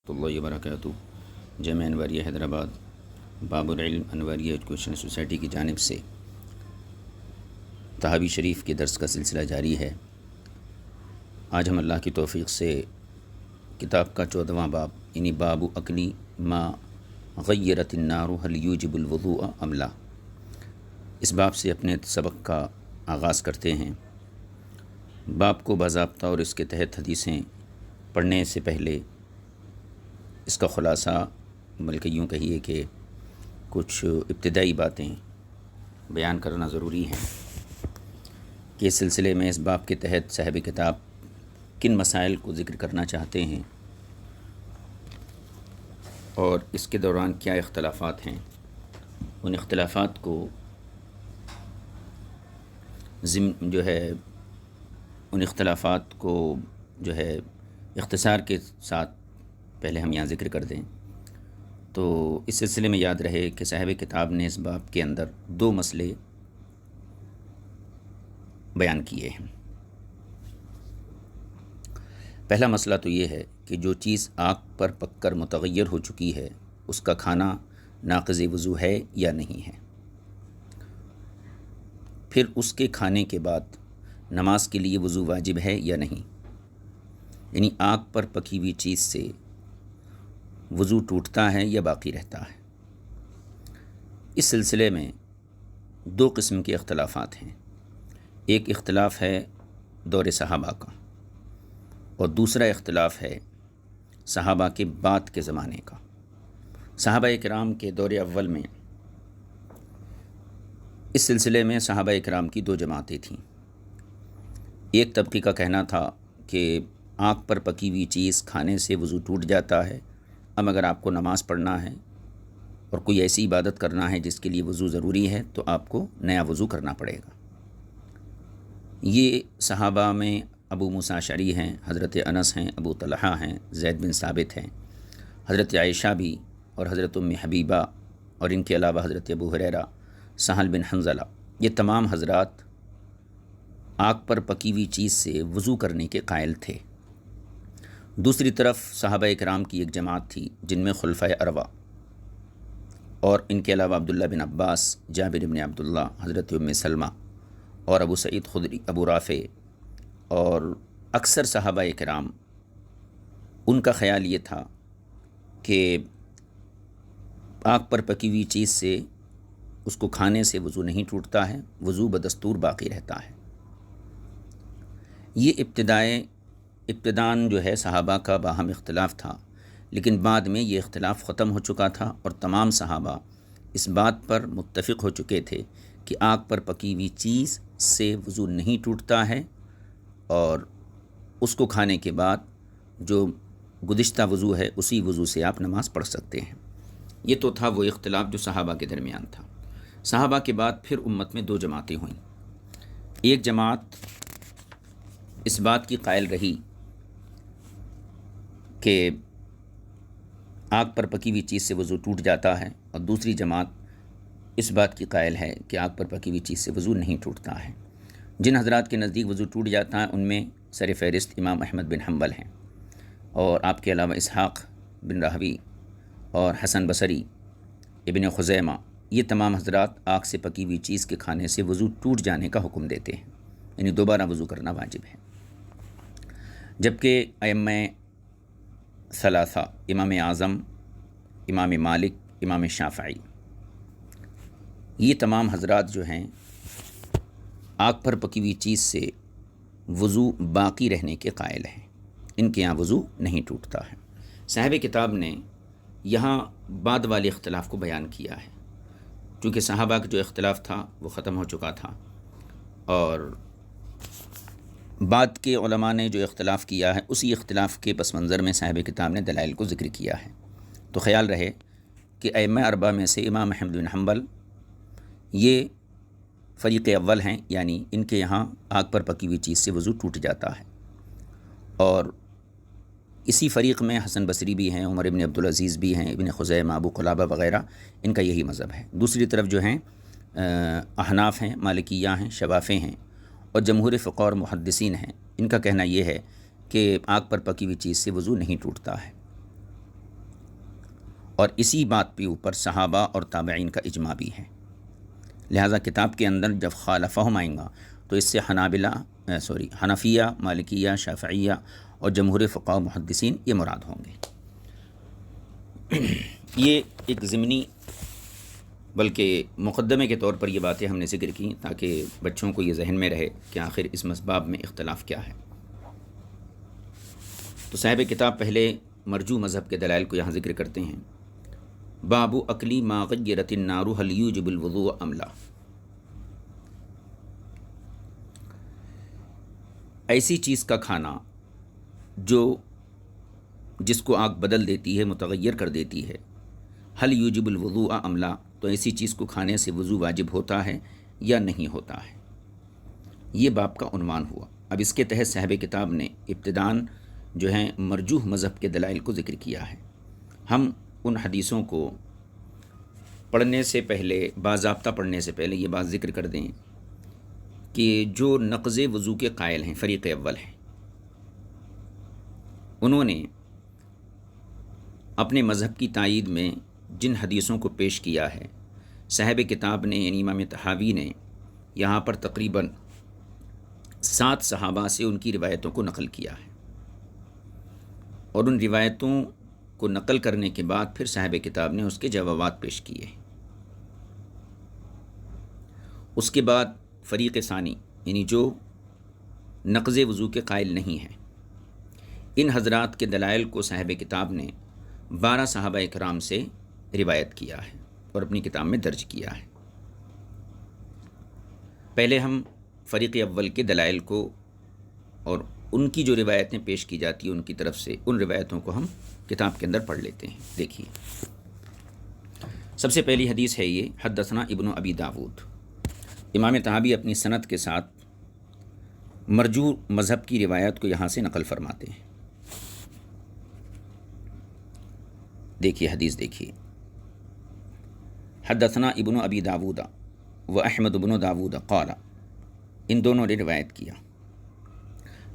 اللہ وبرکاتہ جامعہ انواریہ حیدرآباد باب العلم انواریہ ایجوکیشن سوسائٹی کی جانب سے تحابی شریف کے درس کا سلسلہ جاری ہے۔ آج ہم اللہ کی توفیق سے کتاب کا 14واں باب یعنی باب اکلی ما غیرت النار هل یوجب الوضوء ام لا، اس باب سے اپنے سبق کا آغاز کرتے ہیں۔ باب کو باضابطہ اور اس کے تحت حدیثیں پڑھنے سے پہلے اس کا خلاصہ بلکہ یوں کہیے کہ کچھ ابتدائی باتیں بیان کرنا ضروری ہیں کہ اس سلسلے میں اس باب کے تحت صاحب کتاب کن مسائل کو ذکر کرنا چاہتے ہیں اور اس کے دوران کیا اختلافات ہیں، ان اختلافات کو اختصار کے ساتھ پہلے ہم یہاں ذکر کر دیں تو اس سلسلے میں یاد رہے کہ صاحب کتاب نے اس باب کے اندر 2 مسئلے بیان کیے ہیں۔ پہلا مسئلہ تو یہ ہے کہ جو چیز آگ پر پک کر متغیر ہو چکی ہے اس کا کھانا ناقض وضو ہے یا نہیں ہے، پھر اس کے کھانے کے بعد نماز کے لیے وضو واجب ہے یا نہیں، یعنی آگ پر پکی ہوئی چیز سے وضو ٹوٹتا ہے یا باقی رہتا ہے۔ اس سلسلے میں 2 قسم کے اختلافات ہیں، ایک اختلاف ہے دور صحابہ کا اور دوسرا اختلاف ہے صحابہ کے بعد کے زمانے کا۔ صحابہ کرام کے دور اول میں اس سلسلے میں صحابہ کرام کی 2 جماعتیں تھیں۔ ایک طبقے کا کہنا تھا کہ آگ پر پکی ہوئی چیز کھانے سے وضو ٹوٹ جاتا ہے، اب اگر آپ کو نماز پڑھنا ہے اور کوئی ایسی عبادت کرنا ہے جس کے لیے وضو ضروری ہے تو آپ کو نیا وضو کرنا پڑے گا۔ یہ صحابہ میں ابو موسیٰ اشعری ہیں، حضرت انس ہیں، ابو طلحہ ہیں، زید بن ثابت ہیں، حضرت عائشہ بھی اور حضرت ام حبیبہ اور ان کے علاوہ حضرت ابو ہریرہ، سہل بن حنظلہ، یہ تمام حضرات آگ پر پکی ہوئی چیز سے وضو کرنے کے قائل تھے۔ دوسری طرف صحابہ کرام کی ایک جماعت تھی جن میں خلفائے اربعہ اور ان کے علاوہ عبداللہ بن عباس، جابر بن عبداللہ، حضرت ام سلمہ اور ابو سعید خدری، ابو رافع اور اکثر صحابہ کرام، ان کا خیال یہ تھا کہ آگ پر پکی ہوئی چیز سے اس کو کھانے سے وضو نہیں ٹوٹتا ہے، وضو بدستور باقی رہتا ہے۔ یہ ابتداً جو ہے صحابہ کا باہم اختلاف تھا، لیکن بعد میں یہ اختلاف ختم ہو چکا تھا اور تمام صحابہ اس بات پر متفق ہو چکے تھے کہ آگ پر پکی ہوئی چیز سے وضو نہیں ٹوٹتا ہے اور اس کو کھانے کے بعد جو گزشتہ وضو ہے اسی وضو سے آپ نماز پڑھ سکتے ہیں۔ یہ تو تھا وہ اختلاف جو صحابہ کے درمیان تھا۔ صحابہ کے بعد پھر امت میں 2 جماعتیں ہوئیں۔ ایک جماعت اس بات کی قائل رہی کہ آگ پر پکی ہوئی چیز سے وضو ٹوٹ جاتا ہے اور دوسری جماعت اس بات کی قائل ہے کہ آگ پر پکی ہوئی چیز سے وضو نہیں ٹوٹتا ہے۔ جن حضرات کے نزدیک وضو ٹوٹ جاتا ہے ان میں سر فہرست امام احمد بن حنبل ہیں اور آپ کے علاوہ اسحاق بن راہوی اور حسن بصری، ابن خزیمہ، یہ تمام حضرات آگ سے پکی ہوئی چیز کے کھانے سے وضو ٹوٹ جانے کا حکم دیتے ہیں، یعنی دوبارہ وضو کرنا واجب ہے۔ جبکہ ائمہ ثلاثہ، امام اعظم، امام مالک، امام شافعی، یہ تمام حضرات جو ہیں آگ پر پکی ہوئی چیز سے وضو باقی رہنے کے قائل ہیں، ان کے یہاں وضو نہیں ٹوٹتا ہے۔ صاحب کتاب نے یہاں بعد والے اختلاف کو بیان کیا ہے، چونکہ صحابہ کا جو اختلاف تھا وہ ختم ہو چکا تھا اور بعد کے علماء نے جو اختلاف کیا ہے اسی اختلاف کے پس منظر میں صاحب کتاب نے دلائل کو ذکر کیا ہے۔ تو خیال رہے کہ ائمہ اربعہ میں سے امام احمد بن حنبل یہ فریق اول ہیں، یعنی ان کے یہاں آگ پر پکی ہوئی چیز سے وضو ٹوٹ جاتا ہے، اور اسی فریق میں حسن بصری بھی ہیں، عمر ابن عبدالعزیز بھی ہیں، ابن خزیمہ، ابو قلابہ وغیرہ، ان کا یہی مذہب ہے۔ دوسری طرف جو ہیں احناف ہیں، مالکیہ ہیں، شوافع ہیں اور جمہور فقہ اور محدثین ہیں، ان کا کہنا یہ ہے کہ آگ پر پکی ہوئی چیز سے وضو نہیں ٹوٹتا ہے۔ اور اسی بات پہ اوپر صحابہ اور تابعین کا اجماع بھی ہے۔ لہٰذا کتاب کے اندر جب خالفہم آئیں گا تو اس سے حنفیہ، مالکیہ، شافعیہ اور جمہور فقہاء محدثین یہ مراد ہوں گے۔ یہ ایک ضمنی بلکہ مقدمے کے طور پر یہ باتیں ہم نے ذکر کی تاکہ بچوں کو یہ ذہن میں رہے کہ آخر اس مسباب میں اختلاف کیا ہے۔ تو صاحب کتاب پہلے مرجو مذہب کے دلائل کو یہاں ذکر کرتے ہیں۔ باب اکلی ما غیرت النار هل یوجب الوضوء ام لا۔ ایسی چیز کا کھانا جس کو آگ بدل دیتی ہے، متغیر کر دیتی ہے، حل یوجب الوضوء ام لا، تو ایسی چیز کو کھانے سے وضو واجب ہوتا ہے یا نہیں ہوتا ہے، یہ باب کا عنوان ہوا۔ اب اس کے تحت صاحب کتاب نے ابتداً جو ہیں مرجوح مذہب کے دلائل کو ذکر کیا ہے۔ ہم ان حدیثوں کو پڑھنے سے پہلے، باضابطہ پڑھنے سے پہلے یہ بات ذکر کر دیں کہ جو نقض وضو کے قائل ہیں، فریق اول ہیں، انہوں نے اپنے مذہب کی تائید میں جن حدیثوں کو پیش کیا ہے، صاحب کتاب نے یعنی امام طحاوی نے یہاں پر تقریباً 7 صحابہ سے ان کی روایتوں کو نقل کیا ہے، اور ان روایتوں کو نقل کرنے کے بعد پھر صاحب کتاب نے اس کے جوابات پیش کیے۔ اس کے بعد فریق ثانی یعنی جو نقض وضو کے قائل نہیں ہیں، ان حضرات کے دلائل کو صاحب کتاب نے 12 صحابہ اکرام سے روایت کیا ہے اور اپنی کتاب میں درج کیا ہے۔ پہلے ہم فریق اول کے دلائل کو اور ان کی جو روایتیں پیش کی جاتی ہیں ان کی طرف سے، ان روایتوں کو ہم کتاب کے اندر پڑھ لیتے ہیں۔ دیکھیے، سب سے پہلی حدیث ہے یہ حدثنا ابن ابی داود۔ امام طحاوی اپنی سند کے ساتھ مرجو مذہب کی روایت کو یہاں سے نقل فرماتے ہیں۔ دیکھیے حدیث دیکھیے، حدثنا ابن ابی داود و احمد بن داود قال، ان دونوں نے روایت کیا۔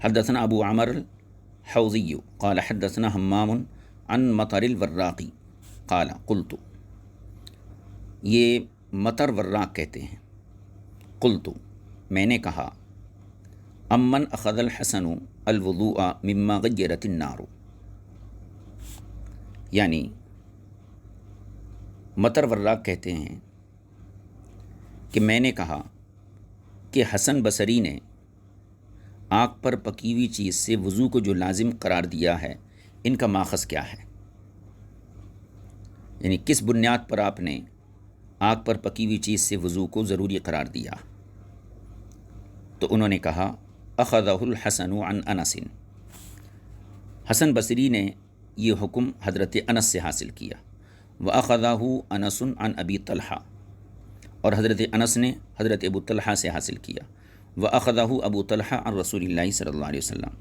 حدثنا ابو عمر الحوزی قال حدثنا حمام عن مطر الوراقی قال قلت، یہ مطر وراق کہتے ہیں، قلت میں نے کہا، امن اخذ الحسن الوضوء مما غیرت النار، یعنی مطر وراق کہتے ہیں کہ میں نے کہا کہ حسن بصری نے آگ پر پکی ہوئی چیز سے وضو کو جو لازم قرار دیا ہے، ان کا ماخذ کیا ہے، یعنی کس بنیاد پر آپ نے آگ پر پکی ہوئی چیز سے وضو کو ضروری قرار دیا؟ تو انہوں نے کہا، اخذہ الحسن عن انس، حسن بصری نے یہ حکم حضرت انس سے حاصل کیا، وَأَخَذَهُ أَنَسٌ عن ابی طلحہ، اور حضرت انس نے حضرت ابو طلحہ سے حاصل کیا، وَأَخَذَهُ ابو طلحہ عن رسول اللہ صلی اللہ علیہ وسلم،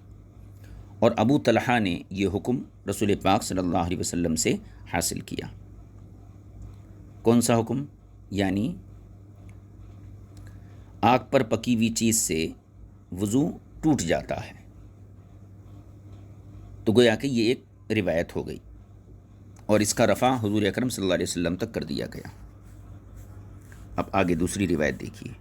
اور ابو طلحہ نے یہ حکم رسول پاک صلی اللہ علیہ وسلم سے حاصل کیا۔ کون سا حکم؟ یعنی آگ پر پکی ہوئی چیز سے وضو ٹوٹ جاتا ہے، تو گویا کہ یہ ایک روایت ہو گئی اور اس کا رفع حضور اکرم صلی اللہ علیہ وسلم تک کر دیا گیا۔ اب آگے دوسری روایت دیکھیے،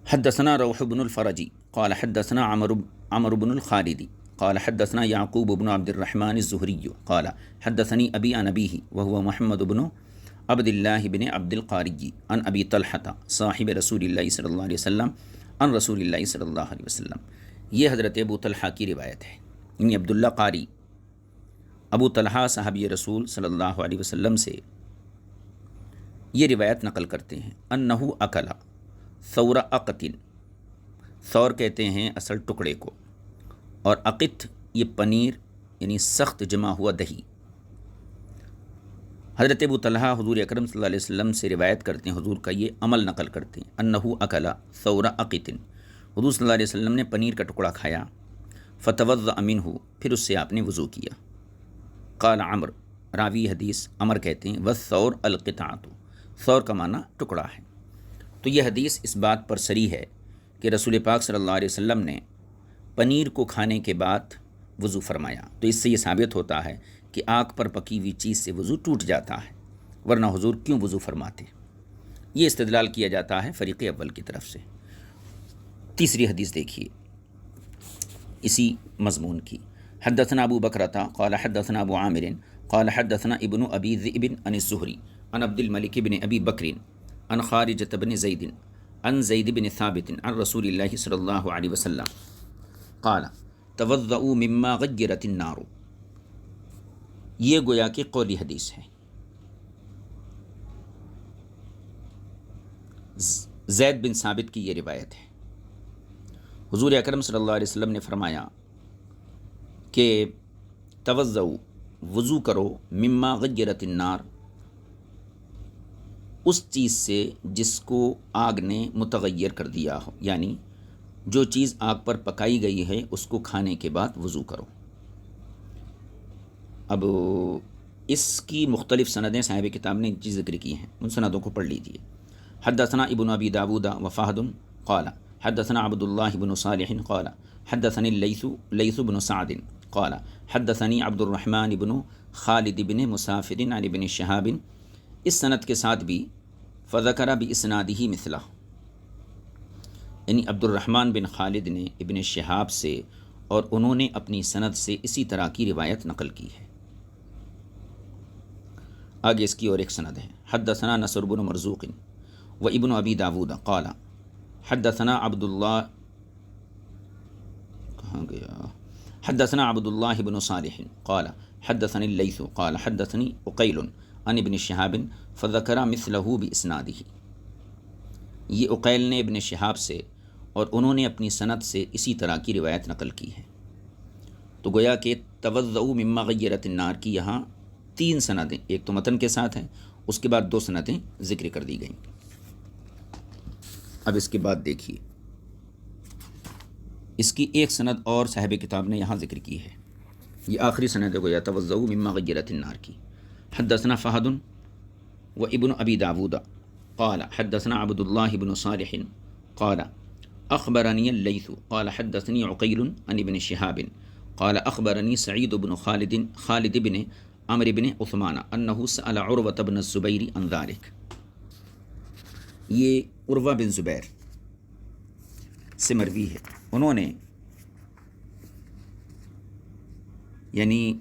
حدثنا روح بن الفرج قال حدثنا عمرو بن الخالد قال حدثنا یعقوب بن عبد الرحمن الزهري قال حدثني ابي عن ابيه وهو محمد بن عبد الله بن عبد القاري عن ابي طلحة صاحب رسول الله صلی اللہ علیہ وسلم عن رسول اللہ صلی اللہ علیہ وسلم۔ یہ حضرت ابو طلحہ کی روایت ہے، یعنی عبداللہ قاری ابو طلحہ صحابی رسول صلی اللہ علیہ وسلم سے یہ روایت نقل کرتے ہیں، انہو اکلا ثور اقتن، ثور کہتے ہیں اصل ٹکڑے کو، اور اقت یہ پنیر یعنی سخت جمع ہوا دہی۔ حضرت ابو طلحہ حضور اکرم صلی اللہ علیہ وسلم سے روایت کرتے ہیں، حضور کا یہ عمل نقل کرتے ہیں، انہو اکلا ثور اقتن، حضور صلی اللہ علیہ وسلم نے پنیر کا ٹکڑا کھایا، فتوضأ منہ، پھر اس سے آپ نے وضو کیا۔ قال عمر، راوی حدیث عمر کہتے ہیں، والثور القطعۃ، ثور کا معنی ٹکڑا ہے۔ تو یہ حدیث اس بات پر صریح ہے کہ رسول پاک صلی اللہ علیہ وسلم نے پنیر کو کھانے کے بعد وضو فرمایا، تو اس سے یہ ثابت ہوتا ہے کہ آگ پر پکی ہوئی چیز سے وضو ٹوٹ جاتا ہے، ورنہ حضور کیوں وضو فرماتے؟ یہ استدلال کیا جاتا ہے فریق اول کی طرف سے۔ تیسری حدیث دیکھیے اسی مضمون کی، حدثنا ابو بکرۃ قال حدثنا ابو عامر قال حدثنا ابن ابی ذئب عن الزہری عن عبد الملک بن ابی بکر عن خارجۃ بن زید عن زید بن ثابت عن رسول اللہ صلی اللہ علیہ وسلم قال توضؤوا مما غیرت النار۔ یہ گویا کہ قولی حدیث ہے۔ زید بن ثابت کی یہ روایت ہے۔ حضور اکرم صلی اللہ علیہ وسلم نے فرمایا کہ توضؤ، وضو کرو، مما غیرت النار، اس چیز سے جس کو آگ نے متغیر کر دیا ہو، یعنی جو چیز آگ پر پکائی گئی ہے اس کو کھانے کے بعد وضو کرو۔ اب اس کی مختلف سندیں صاحب کتاب نے ذکر کی ہیں، ان سندوں کو پڑھ لیجیے۔ حدثنا ابن ابی داود وفہد قال حدثنا عبد اللہ بن صالح قال حدثني لیث بن سعد قال حدثني عبد الرحمن بن خالد بن مسافر عن ابن شہاب، اس سند کے ساتھ بھی فذکر باسنادہ مثلہ، یعنی عبد الرحمن بن خالد نے ابن شہاب سے اور انہوں نے اپنی سند سے اسی طرح کی روایت نقل کی ہے۔ آگے اس کی اور ایک سند ہے، حدثنا نصر بن مرزوق و ابن ابی داود قال حدثنا عبد اللہ، کہاں گیا، حدثنا عبد اللہ بن صالح قال حدثني اللیث قال حدثني عقیل عن ابن شہاب فذکر مثلہ باسنادہ، یہ عقیل نے ابن شہاب سے اور انہوں نے اپنی سند سے اسی طرح کی روایت نقل کی ہے۔ تو گویا کہ توضؤ مما غیرت النار کی یہاں تین سندیں، ایک تو متن کے ساتھ ہے، اس کے بعد دو سندیں ذکر کر دی گئیں۔ اب اس کے بعد دیکھیے اس کی ایک سند اور صاحب کتاب نے یہاں ذکر کی ہے، یہ آخری سند ہے گویا توضؤ مما غیرت النار کی۔ حدثنا فہد و ابن ابی داود قال حدثنا عبد اللہ بن صالح قال اخبرنی اللیث قال حدثنی عقیل عن ابن شہاب قال اخبرنی سعید بن خالد بن عمرو بن عثمان انہ سأل عروۃ بن الزبیر عن ذلک، یہ عروہ بن زبیر سے مروی ہے، انہوں نے یعنی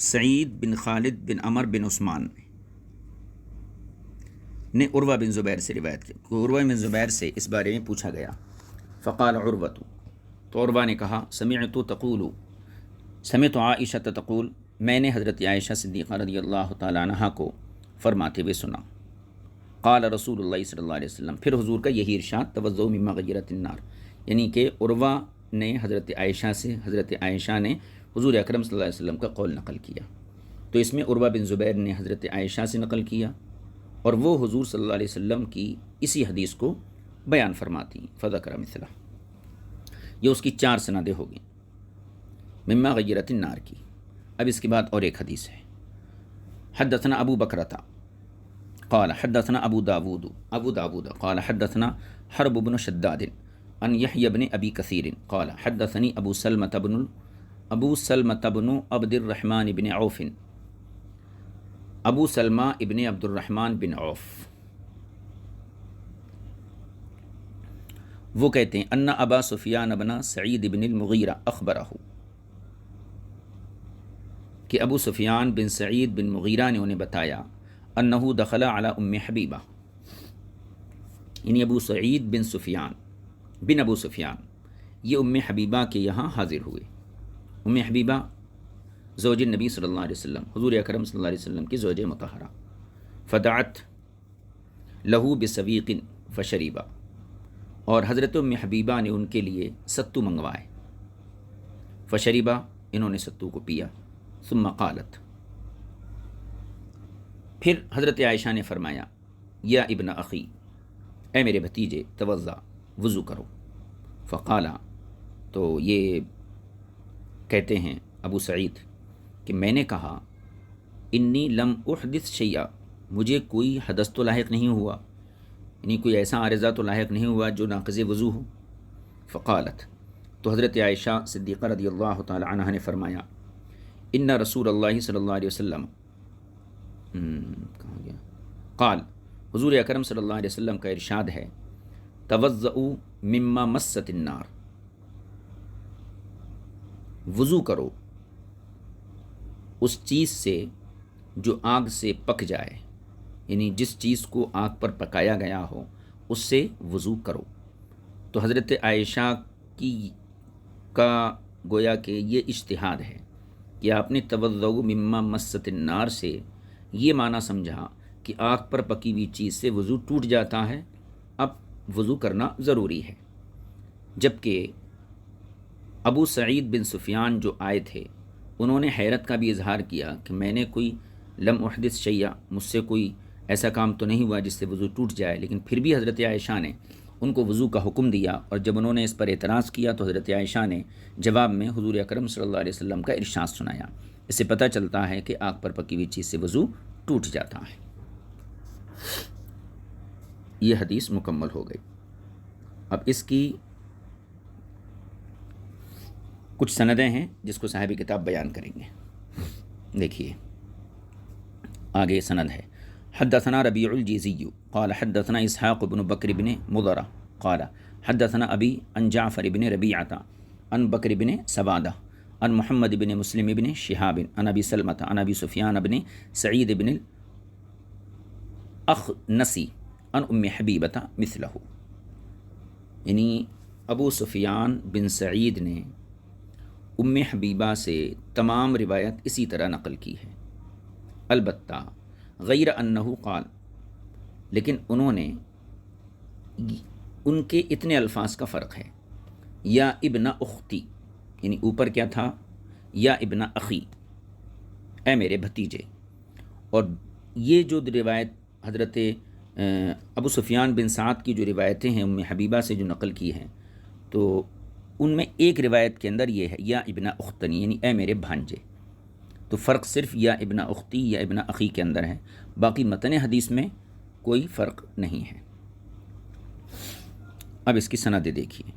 سعید بن خالد بن عمر بن عثمان نے عروہ بن زبیر سے روایت کی، عروہ بن زبیر سے اس بارے میں پوچھا گیا، فقال عروۃ، تو عروہ نے کہا سمعت عائشہ تقول، میں نے حضرت عائشہ صدیقہ رضی اللہ تعالی عنہا کو فرماتے ہوئے سنا، قال رسول اللہ صلی اللہ علیہ وسلم، پھر حضور کا یہی ارشاد توضؤ مما غیرت النار، یعنی کہ عروہ نے حضرت عائشہ سے، حضرت عائشہ نے حضور اکرم صلی اللہ علیہ وسلم کا قول نقل کیا۔ تو اس میں عروہ بن زبیر نے حضرت عائشہ سے نقل کیا اور وہ حضور صلی اللہ علیہ وسلم کی اسی حدیث کو بیان فرماتی، فذکر مثلہ، یہ اس کی چار سندیں ہو گئیں مما غیرت النار کی۔ اب اس کے بعد اور ایک حدیث ہے، حدثنا ابو بکرۃ قال حدثنا ابو داود قال حدثنا حرب بن شداد عن یحیی بن ابی کثیر قال حدثنی ابو سلمۃ بن عبد الرحمن بن عوف، ابو سلمہ ابن عبد الرحمن بن عوف وہ کہتے ہیں ان ابا سفیان بن سعید بن المغیرہ اخبرہ، کہ ابو سفیان بن سعید بن مغیرہ نے انہیں بتایا، انہ دخل علی ام حبیبہ، یعنی ابو سعید بن ابو سفیان یہ ام حبیبہ کے یہاں حاضر ہوئے۔ ام حبیبہ زوج نبی صلی اللہ علیہ وسلم، حضور اکرم صلی اللہ علیہ وسلم کی زوج مطہرہ، فدعت لہو بسویق فشریبا، اور حضرت ام حبیبہ نے ان کے لیے ستو منگوائے، فشریبا، انہوں نے ستو کو پیا، ثم قالت، پھر حضرت عائشہ نے فرمایا، یا ابن اخی، اے میرے بھتیجے، توضا، وضو کرو، فقالا، تو یہ کہتے ہیں ابو سعید کہ میں نے کہا، انی لم احدث شیئا، مجھے کوئی حدث تو لاحق نہیں ہوا، یعنی کوئی ایسا عارضہ تو لاحق نہیں ہوا جو ناقض وضو ہو۔ فقالت، تو حضرت عائشہ صدیقہ رضی اللہ تعالی عنہ نے فرمایا، ان رسول اللہ صلی اللہ علیہ وسلم کہاں گیا قال، حضور اکرم صلی اللہ علیہ وسلم کا ارشاد ہے، توضؤوا مما مست النار، وضو کرو اس چیز سے جو آگ سے پک جائے، یعنی جس چیز کو آگ پر پکایا گیا ہو اس سے وضو کرو۔ تو حضرت عائشہ کا گویا کہ یہ اجتہاد ہے کہ آپ نے توضؤ مما مست النار سے یہ معنی سمجھا کہ آگ پر پکی ہوئی چیز سے وضو ٹوٹ جاتا ہے، اب وضو کرنا ضروری ہے۔ جبکہ ابو سعید بن سفیان جو آئے تھے انہوں نے حیرت کا بھی اظہار کیا کہ میں نے کوئی لم احدث شیئا، مجھ سے کوئی ایسا کام تو نہیں ہوا جس سے وضو ٹوٹ جائے، لیکن پھر بھی حضرت عائشہ نے ان کو وضو کا حکم دیا، اور جب انہوں نے اس پر اعتراض کیا تو حضرت عائشہ نے جواب میں حضور اکرم صلی اللہ علیہ وسلم کا ارشاد سنایا۔ اس سے پتہ چلتا ہے کہ آگ پر پکی ہوئی چیز سے وضو ٹوٹ جاتا ہے۔ یہ حدیث مکمل ہو گئی۔ اب اس کی کچھ سندیں ہیں جس کو صاحب کتاب بیان کریں گے۔ دیکھیے آگے سند ہے، حدثنا ربیع الجیزی قال حدثنا اسحاق بن بکر بن مضرہ قال حدثنا ابی عن جعفر بن ربیعۃ عن بکر بن سبادہ عن محمد بن مسلم بن شہاب عن ابی سلمۃ عن ابی سفیان بن سعید بن الاخنسی عن ام حبیبۃ مثلہ، یعنی ابو سفیان بن سعید نے ام حبیبہ سے تمام روایت اسی طرح نقل کی ہے، البتہ غیر انہ قال، لیکن انہوں نے ان کے اتنے الفاظ کا فرق ہے، یا ابن اختی، یعنی اوپر کیا تھا، یا ابن اخی، اے میرے بھتیجے، اور یہ جو روایت حضرت ابو سفیان بن سعد کی جو روایتیں ہیں ام حبیبہ سے جو نقل کی ہیں، تو ان میں ایک روایت کے اندر یہ ہے یا ابن اختنی، یعنی اے میرے بھانجے، تو فرق صرف یا ابن اختی یا ابن اخی کے اندر ہے، باقی متن حدیث میں کوئی فرق نہیں ہے۔ اب اس کی سند دیکھیے،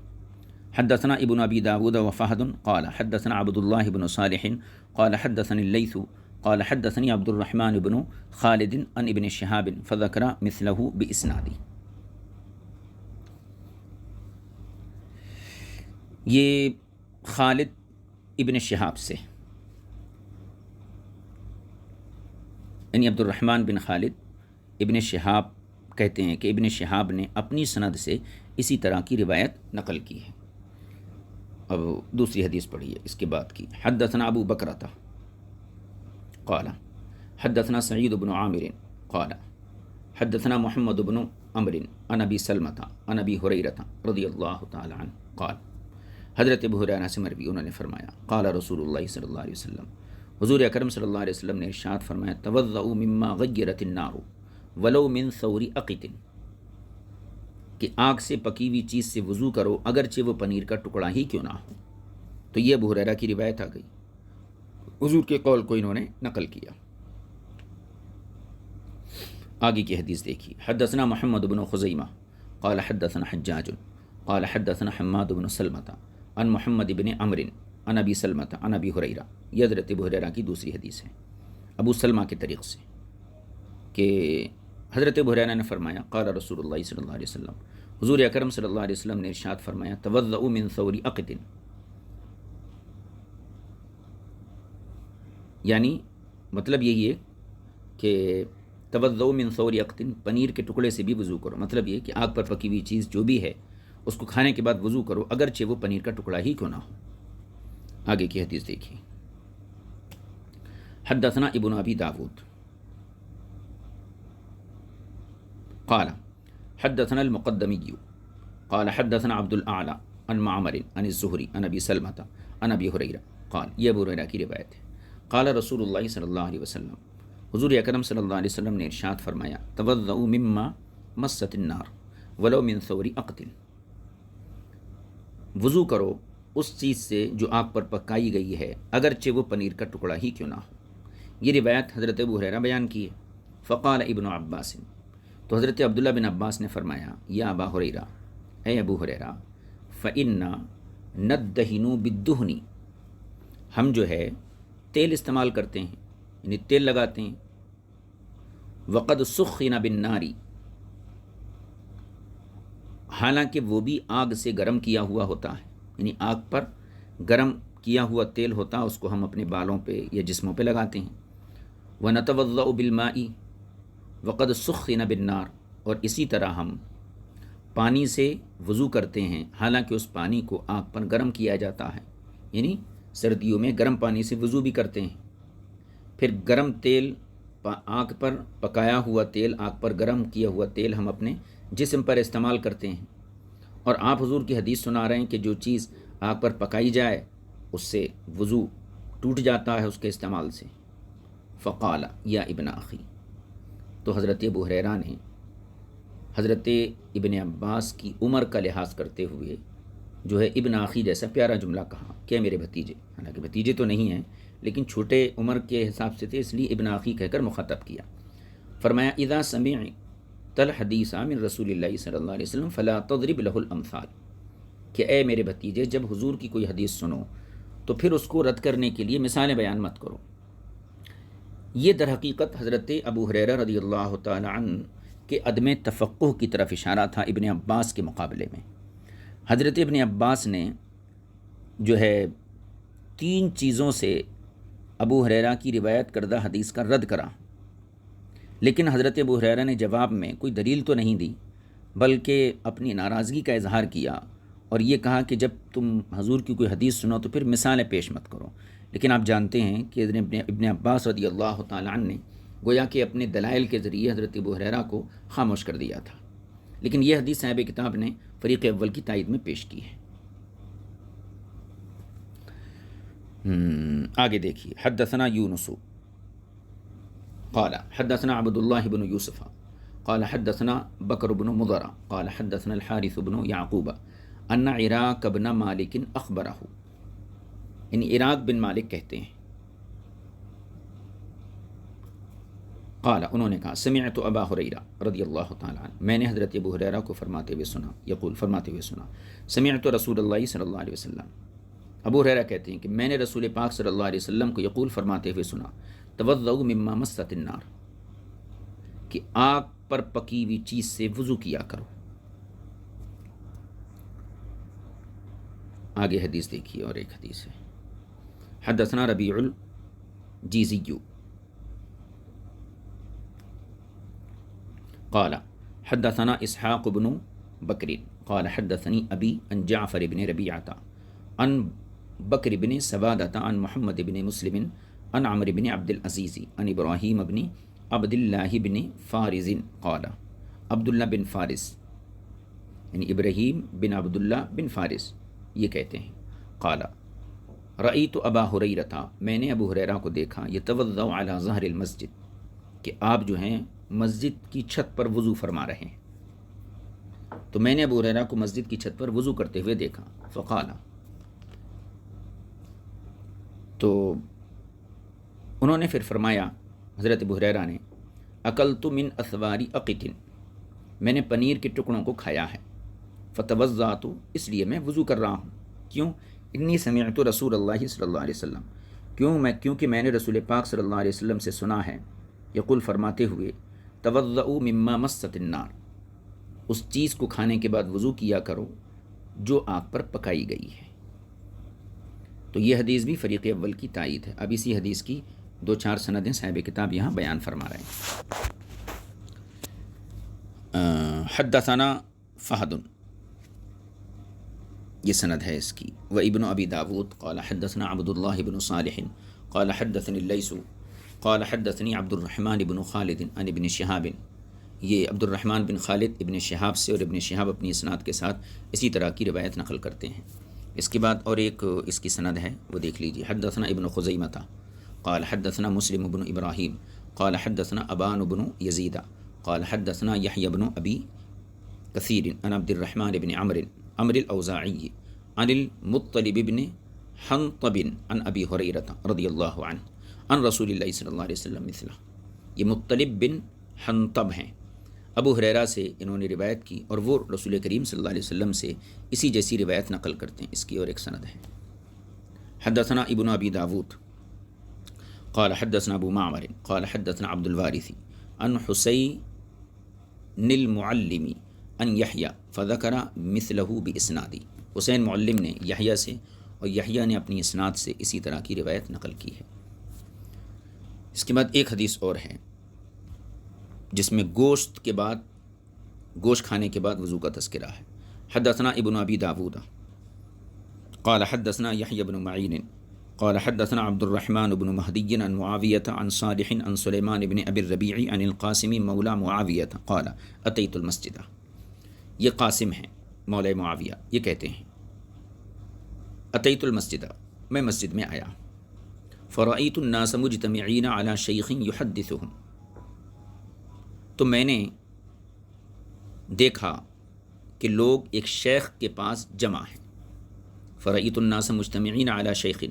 حدثنا ابن ابی داود وفہد قال حدثنا عبد اللہ بن صالح قال حدثني اللیث قال حدثني عبد الرحمن بن خالد عن ابن شہاب فذکر مثلہ باسنادی۔ یہ خالد ابن شہاب سے، یعنی عبد الرحمن بن خالد ابن شہاب کہتے ہیں کہ ابن شہاب نے اپنی سند سے اسی طرح کی روایت نقل کی ہے۔ اب دوسری حدیث پڑھیے اس کے بعد کی، حدثنا ابو بکرۃ قال حدثنا سعید بن عامر قال حدثنا محمد بن عمرو عن ابی سلمۃ عن ابی ہریرہ رضی اللہ تعالی عنہ قال، حضرت ابو ہریرہ سے مروی انہوں نے فرمایا، قال رسول اللہ صلی اللہ علیہ وسلم، حضور اکرم صلی اللہ علیہ وسلم نے ارشاد فرمایا، توضؤوا مما غیرت النار ولو من ثور عقط، کہ آگ سے پکی ہوئی چیز سے وضو کرو اگرچہ وہ پنیر کا ٹکڑا ہی کیوں نہ ہو۔ تو یہ ابو ہریرہ کی روایت آ گئی، حضور کے قول کو انہوں نے نقل کیا۔ آگے کی حدیث دیکھیے، حدثنا محمد بن خزیمہ قال حدثنا حجاج قال حدثنا حماد بن سلمۃ عن محمد بن عمرو عن ابی سلمۃ عن ابی ہریرہ، یہ حضرت ابو ہریرہ کی دوسری حدیث ہے ابو سلمہ کے طریق سے، کہ حضرت ابو ہریرہ نے فرمایا، قال رسول اللہ صلی اللہ علیہ وسلم، حضور اکرم صلی اللہ علیہ وسلم نے ارشاد فرمایا، توضؤوا من ثور عقد، یعنی مطلب یہی ہے کہ توضؤوا من ثور عقد، پنیر کے ٹکڑے سے بھی وضو کرو، مطلب یہ کہ آگ پر پکی ہوئی چیز جو بھی ہے اس کو کھانے کے بعد وضو کرو اگرچہ وہ پنیر کا ٹکڑا ہی کیوں نہ ہو۔ آگے کی حدیث دیکھیے، حدثنا ابن ابی داود قال حدثنا المقدمی قال حدثنا عبد الاعلی عن معمر عن الزہری عن ابی سلمۃ عن ابی ہریرہ قال، یہ ابو ہریرہ کی روایت ہے، قال رسول اللہ صلی اللہ علیہ وسلم، حضور اکرم صلی اللہ علیہ وسلم نے ارشاد فرمایا، توضؤوا مما مست النار ولو من ثور عقد، وضو کرو اس چیز سے جو آگ پر پکائی گئی ہے اگرچہ وہ پنیر کا ٹکڑا ہی کیوں نہ ہو۔ یہ روایت حضرت ابو ہریرہ بیان کی ہے۔ فقال ابن عباس، تو حضرت عبداللہ بن عباس نے فرمایا، یا ابا ہریرہ، اے ابو ہریرہ، فإنا ندہن بالدہن، ہم جو ہے تیل استعمال کرتے ہیں، یعنی تیل لگاتے ہیں، وقد سخن بالناری، حالانکہ وہ بھی آگ سے گرم کیا ہوا ہوتا ہے، یعنی آگ پر گرم کیا ہوا تیل ہوتا ہے، اس کو ہم اپنے بالوں پہ یا جسموں پہ لگاتے ہیں۔ وَنَتَوَضَّأُ بِالْمَاءِ وَقَدْ سُخِّنَ بِالنَّارِ، اور اسی طرح ہم پانی سے وضو کرتے ہیں حالانکہ اس پانی کو آگ پر گرم کیا جاتا ہے، یعنی سردیوں میں گرم پانی سے وضو بھی کرتے ہیں۔ پھر گرم تیل، آگ پر پکایا ہوا تیل، آگ پر گرم کیا ہوا تیل ہم اپنے جسم پر استعمال کرتے ہیں۔ اور آپ حضور کی حدیث سنا رہے ہیں کہ جو چیز آگ پر پکائی جائے اس سے وضو ٹوٹ جاتا ہے اس کے استعمال سے۔ فقال یا ابن اخی، تو حضرت ابو ہریرہ نے حضرت ابن عباس کی عمر کا لحاظ کرتے ہوئے جو ہے ابن اخی جیسا پیارا جملہ کہا کہ میرے بھتیجے، حالانکہ بھتیجے تو نہیں ہیں لیکن چھوٹے عمر کے حساب سے تھے، اس لیے ابن اخی کہہ کر مخاطب کیا۔ فرمایا اذا سمعت الحدیث من رسول اللہ صلی اللہ علیہ وسلم فلا تضرب له الامثال، کہ اے میرے بھتیجے جب حضور کی کوئی حدیث سنو تو پھر اس کو رد کرنے کے لیے مثالیں بیان مت کرو۔ یہ در حقیقت حضرت ابو ہریرہ رضی اللہ تعالی عنہ کے عدم تفقہ کی طرف اشارہ تھا ابن عباس کے مقابلے میں۔ حضرت ابن عباس نے جو ہے 3 چیزوں سے ابو ہریرہ کی روایت کردہ حدیث کا رد کرا، لیکن حضرت ابو ہریرہ نے جواب میں کوئی دلیل تو نہیں دی بلکہ اپنی ناراضگی کا اظہار کیا اور یہ کہا کہ جب تم حضور کی کوئی حدیث سنو تو پھر مثالیں پیش مت کرو۔ لیکن آپ جانتے ہیں کہ ابن عباس رضی اللہ تعالی عنہ نے گویا کہ اپنے دلائل کے ذریعے حضرت ابو ہریرہ کو خاموش کر دیا تھا، لیکن یہ حدیث صاحب کتاب نے فریق اول کی تائید میں پیش کی ہے۔ آگے دیکھیے، حدثنا یونس قال حدثنا عبد الله بن يوسف قال حدثنا بكر بن مضر قال حدثنا الحارث بن يعقوب ان عراق بن مالک اخبرہ، یعنی عراق بن مالک کہتے ہیں، قال انہوں نے کہا سمعت ابا ہریرہ رضی اللہ تعالی عنہ، میں نے حضرت ابو ہریرہ کو فرماتے ہوئے سنا، یقول فرماتے ہوئے سنا، سمعت رسول اللہ صلی اللہ علیہ وسلم، ابو ہریرہ کہتے ہیں کہ میں نے رسول پاک صلی اللہ علیہ وسلم کو یقول فرماتے ہوئے سنا، توضؤ مما مست النار، کہ آگ پر پکی ہوئی چیز سے وضو کیا کرو۔ آگے حدیث دیکھیے، اور ایک حدیث ہے، حدثنا ربیع الجیزی قال حدثنا اسحاق بن بکر قال حدثني ابی عن جعفر بن ربیعہ عن بکر بن سوادہ عن محمد بن مسلم عن عمر بن عبد العزیز عن ابراہیم بن عبد اللہ بن فارز قال، عبداللہ بن فارس یعنی ابراہیم بن عبداللہ بن فارس یہ کہتے ہیں، قال رأیت ابا ہریرہ، میں نے ابو ہریرہ کو دیکھا، یتوضأ علی ظہر المسجد، کہ آپ جو ہیں مسجد کی چھت پر وضو فرما رہے ہیں، تو میں نے ابو ہریرہ کو مسجد کی چھت پر وضو کرتے ہوئے دیکھا، فقال، تو انہوں نے پھر فرمایا حضرت ابو ہریرہ نے، اکلت من اثوار اقط، میں نے پنیر کے ٹکڑوں کو کھایا ہے، فتوضأت، اس لیے میں وضو کر رہا ہوں، کیوں؟ انی سمعت رسول اللہ صلی اللہ علیہ وسلم، کیونکہ میں نے رسول پاک صلی اللہ علیہ وسلم سے سنا ہے، یقول فرماتے ہوئے، توضؤ مما مست النار، اس چیز کو کھانے کے بعد وضو کیا کرو جو آگ پر پکائی گئی ہے۔ تو یہ حدیث بھی فریق اول کی تائید ہے۔ اب اسی حدیث کی 2-4 سندیں صاحب کتاب یہاں بیان فرما رہے ہیں۔ حدثنا فہد، یہ سند ہے اس کی، و ابن ابی داود قال حدثنا عبد اللہ بن صالح قال حدثني الليث قال حدثني عبد الرحمن بن خالد عن ابن شہاب، یہ عبد الرحمن بن خالد ابن شہاب سے، اور ابن شہاب اپنی اسناد کے ساتھ اسی طرح کی روایت نقل کرتے ہیں۔ اس کے بعد اور ایک اس کی سند ہے، وہ دیکھ لیجیے، حدثنا ابن خزیمہ قال حدثنا مسلم بن ابراہیم قال حدثنا ابان بن یزید قال حدثنا یحیی بن ابی کثیر عن عبد الرحمن بن عمرو الاوزاعی عن المطلب بن حنطب عن ابی ہریرہ رضی اللہ عنہ عن رسول اللہ صلی اللہ علیہ وسلم مثلہ، یہ مطلب بن حنطب ہیں، ابو ہریرہ سے انہوں نے روایت کی اور وہ رسول کریم صلی اللہ علیہ وسلم سے اسی جیسی روایت نقل کرتے ہیں۔ اس کی اور ایک سند ہے، حدثنا ابن ابی داود قال حدثنا ابو معمر قال حدثنا عبد الوارث عن حسين المعلم عن یحییٰ فذکر مثلہ باسنادی، حسین معلم نے یحییٰ سے اور یحییٰ نے اپنی اسناد سے اسی طرح کی روایت نقل کی ہے۔ اس کے بعد ایک حدیث اور ہے جس میں گوشت کھانے کے بعد وضو کا تذکرہ ہے۔ حدثنا ابن ابی داود قال حدثنا یحییٰ بن معین قال حدثنا عبد الرحمن بن مہدی عن معاویۃ عن صالح عن سلیمان بن ابی الربیع عن القاسم مولا معاویۃ قال اتیت المسجد، یہ قاسم ہیں مولا معاویہ، یہ کہتے ہیں اتیت المسجد، میں مسجد میں آیا، فرأیت الناس مجتمعین علی شیخ یحدثہم، تو میں نے دیکھا کہ لوگ ایک شیخ کے پاس جمع ہیں۔ فرأیت الناس مجتمعین علی شیخ،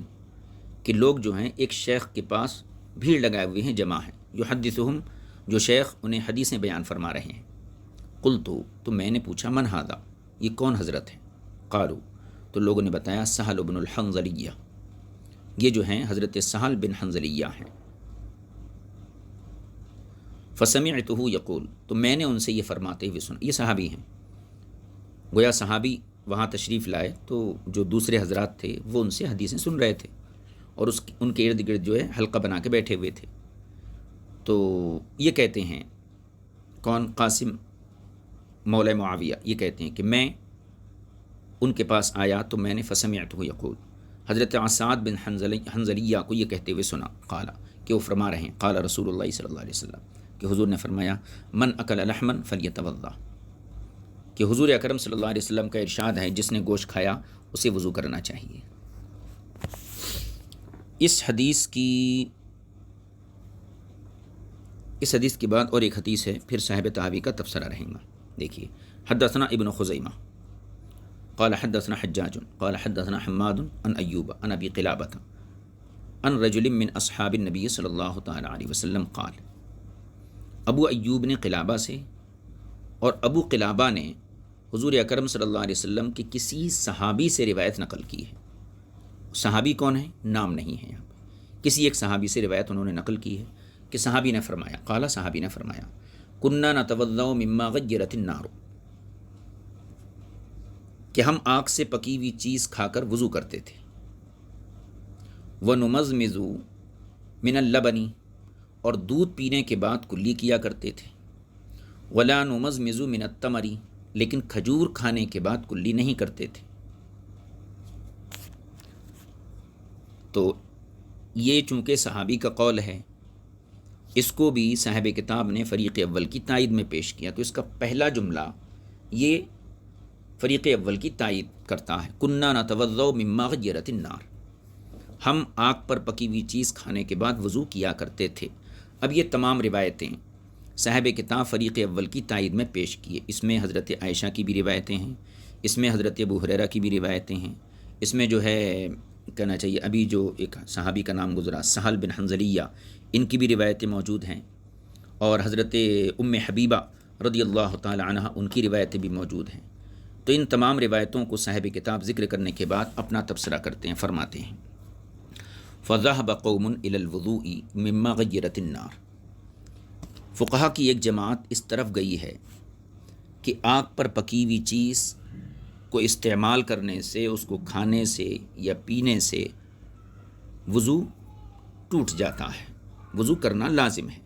کہ لوگ جو ہیں ایک شیخ کے پاس بھیڑ لگائے ہوئے ہیں، جمع ہیں، یحدثہم، جو شیخ انہیں حدیثیں بیان فرما رہے ہیں۔ قلت، تو میں نے پوچھا من ھذا، یہ کون حضرت ہے؟ قالوا، تو لوگوں نے بتایا سہل بن الحنظلیہ، یہ جو ہیں حضرت سہل بن حنظلیہ ہیں۔ فسمعتہ یقول، تو میں نے ان سے یہ فرماتے ہوئے سنا، یہ صحابی ہیں، گویا صحابی وہاں تشریف لائے تو جو دوسرے حضرات تھے وہ ان سے حدیثیں سن رہے تھے اور ان کے ارد گرد جو ہے حلقہ بنا کے بیٹھے ہوئے تھے۔ تو یہ کہتے ہیں کون؟ قاسم مولا معاویہ، یہ کہتے ہیں کہ میں ان کے پاس آیا تو میں نے فسمعتہ یقول، حضرت اسعد بن حنظلیہ کو یہ کہتے ہوئے سنا، قال، کہ وہ فرما رہے ہیں، قال رسول اللہ صلی اللہ علیہ وسلم، کہ حضور نے فرمایا من اکل لحما فلیتوضا، کہ حضور اکرم صلی اللہ علیہ وسلم کا ارشاد ہے جس نے گوشت کھایا اسے وضو کرنا چاہیے۔ اس حدیث کے بعد اور ایک حدیث ہے، پھر صاحب تحاوی کا تبصرہ رہیں گا۔ دیکھیے، حدثنا ابن خزیمہ قال حدثنا حجاج قال حدثنا حماد عن ایوب عن ابی قلابہ عن رجل من اصحاب النبی صلی اللہ تعالی علیہ وسلم قال، ابو ایوب نے قلابہ سے، اور ابو قلابہ نے حضور اکرم صلی اللہ علیہ وسلم کے کسی صحابی سے روایت نقل کی ہے۔ صحابی کون ہے؟ نام نہیں ہے یہاں پہ، کسی ایک صحابی سے روایت انہوں نے نقل کی ہے کہ صحابی نے فرمایا، قال، صحابی نے فرمایا، کننا نتوضأ مما غیرت النار، کہ ہم آگ سے پکی ہوئی چیز کھا کر وضو کرتے تھے، ونمزمز من اللبن، اور دودھ پینے کے بعد کلی کیا کرتے تھے، ولا نمزمز من التمر، لیکن کھجور کھانے کے بعد کلی نہیں کرتے تھے۔ تو یہ چونکہ صحابی کا قول ہے، اس کو بھی صاحب کتاب نے فریق اول کی تائید میں پیش کیا، تو اس کا پہلا جملہ یہ فریق اول کی تائید کرتا ہے، کننا نتوضأ مما غیرت النار، ہم آگ پر پکی ہوئی چیز کھانے کے بعد وضو کیا کرتے تھے۔ اب یہ تمام روایتیں صاحب کتاب فریق اول کی تائید میں پیش کیے، اس میں حضرت عائشہ کی بھی روایتیں ہیں، اس میں حضرت ابو ہریرہ کی بھی روایتیں ہیں، اس میں جو ہے کہنا چاہیے ابھی جو ایک صحابی کا نام گزرا سہل بن حنظلیہ، ان کی بھی روایتیں موجود ہیں، اور حضرت ام حبیبہ رضی اللہ تعالی عنہ ان کی روایتیں بھی موجود ہیں۔ تو ان تمام روایتوں کو صاحب کتاب ذکر کرنے کے بعد اپنا تبصرہ کرتے ہیں، فرماتے ہیں فَذَهَبَ قَوْمٌ إِلَى الْوُضُوءِ مِمَّا غَيَّرَتِ النَّارِ، فقہا کی ایک جماعت اس طرف گئی ہے کہ آگ پر پکی ہوئی چیز کو استعمال کرنے سے، اس کو کھانے سے یا پینے سے وضو ٹوٹ جاتا ہے، وضو کرنا لازم ہے۔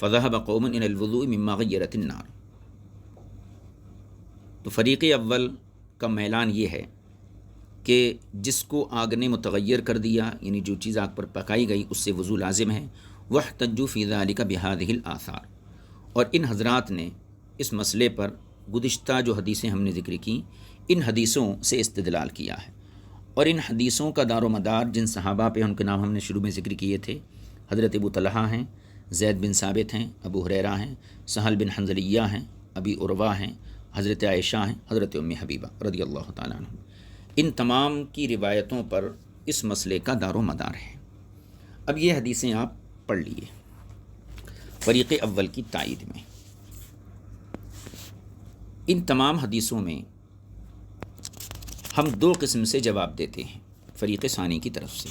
فَذَهَبَ قَوْمٌ إِلَى الْوُضُوءِ مِمَّا غَيَّرَتِ النَّارِ، تو فریق اول کا میلان یہ ہے کہ جس کو آگ نے متغیر کر دیا، یعنی جو چیز آگ پر پکائی گئی اس سے وضو لازم ہے۔ وَاحْتَجُّوا فِي ذَلِكَ بِهَذِهِ الْآثَارِ، اور ان حضرات نے اس مسئلے پر گزشتہ جو حدیثیں ہم نے ذکر کی، ان حدیثوں سے استدلال کیا ہے، اور ان حدیثوں کا دار و مدار جن صحابہ پہ، ان کے نام ہم نے شروع میں ذکر کیے تھے، حضرت ابو طلحہ ہیں، زید بن ثابت ہیں، ابو ہریرہ ہیں، سہل بن حنظلیہ ہیں، ابی عروہ ہیں، حضرت عائشہ ہیں، حضرت ام حبیبہ رضی اللہ تعالیٰ عنہ، ان تمام کی روایتوں پر اس مسئلے کا دار و مدار ہے۔ اب یہ حدیثیں آپ پڑھ لیے فریق اول کی تائید میں۔ ان تمام حدیثوں میں ہم دو قسم سے جواب دیتے ہیں فریق ثانی کی طرف سے۔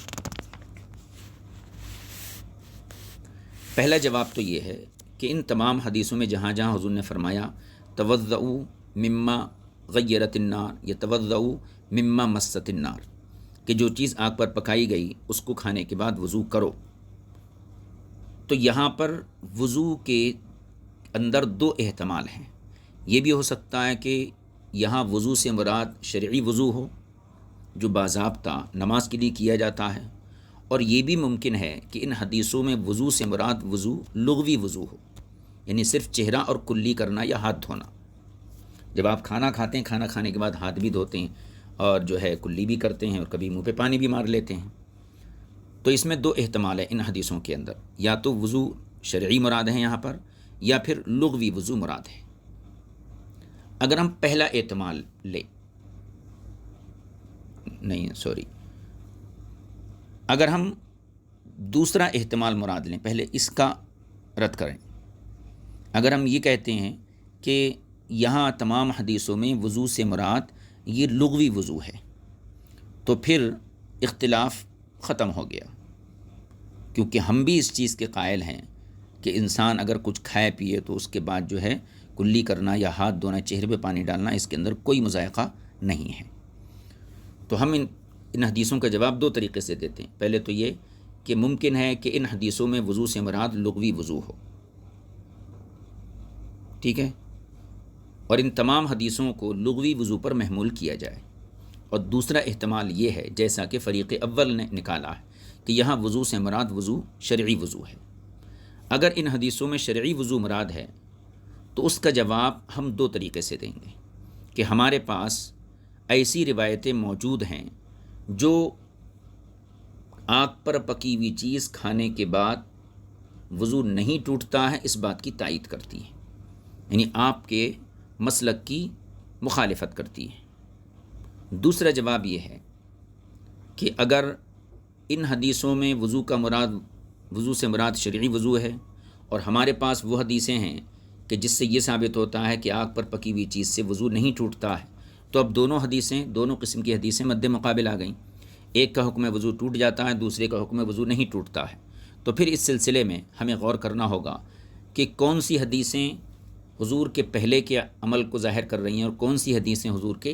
پہلا جواب تو یہ ہے کہ ان تمام حدیثوں میں جہاں جہاں حضور نے فرمایا توضؤ مما غیرت النار یا توضؤ مما مست النار، کہ جو چیز آگ پر پکائی گئی اس کو کھانے کے بعد وضو کرو، تو یہاں پر وضو کے اندر دو احتمال ہیں۔ یہ بھی ہو سکتا ہے کہ یہاں وضو سے مراد شرعی وضو ہو جو باضابطہ نماز کے لیے کیا جاتا ہے، اور یہ بھی ممکن ہے کہ ان حدیثوں میں وضو سے مراد وضو لغوی وضو ہو، یعنی صرف چہرہ اور کلی کرنا یا ہاتھ دھونا۔ جب آپ کھانا کھاتے ہیں، کھانا کھانے کے بعد ہاتھ بھی دھوتے ہیں اور جو ہے کلی بھی کرتے ہیں اور کبھی منہ پہ پانی بھی مار لیتے ہیں، تو اس میں دو احتمال ہے ان حدیثوں کے اندر، یا تو وضو شرعی مراد ہے یہاں پر، یا پھر لغوی وضو مراد ہے۔ اگر ہم پہلا احتمال لیں، اگر ہم دوسرا احتمال مراد لیں، پہلے اس کا رد کریں۔ اگر ہم یہ کہتے ہیں کہ یہاں تمام حدیثوں میں وضو سے مراد یہ لغوی وضو ہے، تو پھر اختلاف ختم ہو گیا، کیونکہ ہم بھی اس چیز کے قائل ہیں کہ انسان اگر کچھ کھائے پیے تو اس کے بعد جو ہے کلی کرنا یا ہاتھ دھونا، چہرے پہ پانی ڈالنا، اس کے اندر کوئی مذائقہ نہیں ہے۔ تو ہم ان حدیثوں کا جواب دو طریقے سے دیتے ہیں۔ پہلے تو یہ کہ ممکن ہے کہ ان حدیثوں میں وضو سے مراد لغوی وضو ہو، ٹھیک ہے، اور ان تمام حدیثوں کو لغوی وضو پر محمول کیا جائے۔ اور دوسرا احتمال یہ ہے، جیسا کہ فریق اول نے نکالا ہے، کہ یہاں وضو سے مراد وضو شرعی وضو ہے۔ اگر ان حدیثوں میں شرعی وضو مراد ہے تو اس کا جواب ہم دو طریقے سے دیں گے کہ ہمارے پاس ایسی روایتیں موجود ہیں جو آگ پر پکی ہوئی چیز کھانے کے بعد وضو نہیں ٹوٹتا ہے اس بات کی تائید کرتی ہیں، یعنی آپ کے مسلک کی مخالفت کرتی ہیں۔ دوسرا جواب یہ ہے کہ اگر ان حدیثوں میں وضو سے مراد شرعی وضو ہے، اور ہمارے پاس وہ حدیثیں ہیں کہ جس سے یہ ثابت ہوتا ہے کہ آگ پر پکی ہوئی چیز سے وضو نہیں ٹوٹتا ہے، تو اب دونوں قسم کی حدیثیں مد مقابل آ گئیں۔ ایک کا حکم وضو ٹوٹ جاتا ہے، دوسرے کا حکم وضو نہیں ٹوٹتا ہے۔ تو پھر اس سلسلے میں ہمیں غور کرنا ہوگا کہ کون سی حدیثیں حضور کے پہلے کے عمل کو ظاہر کر رہی ہیں اور کون سی حدیثیں حضور کے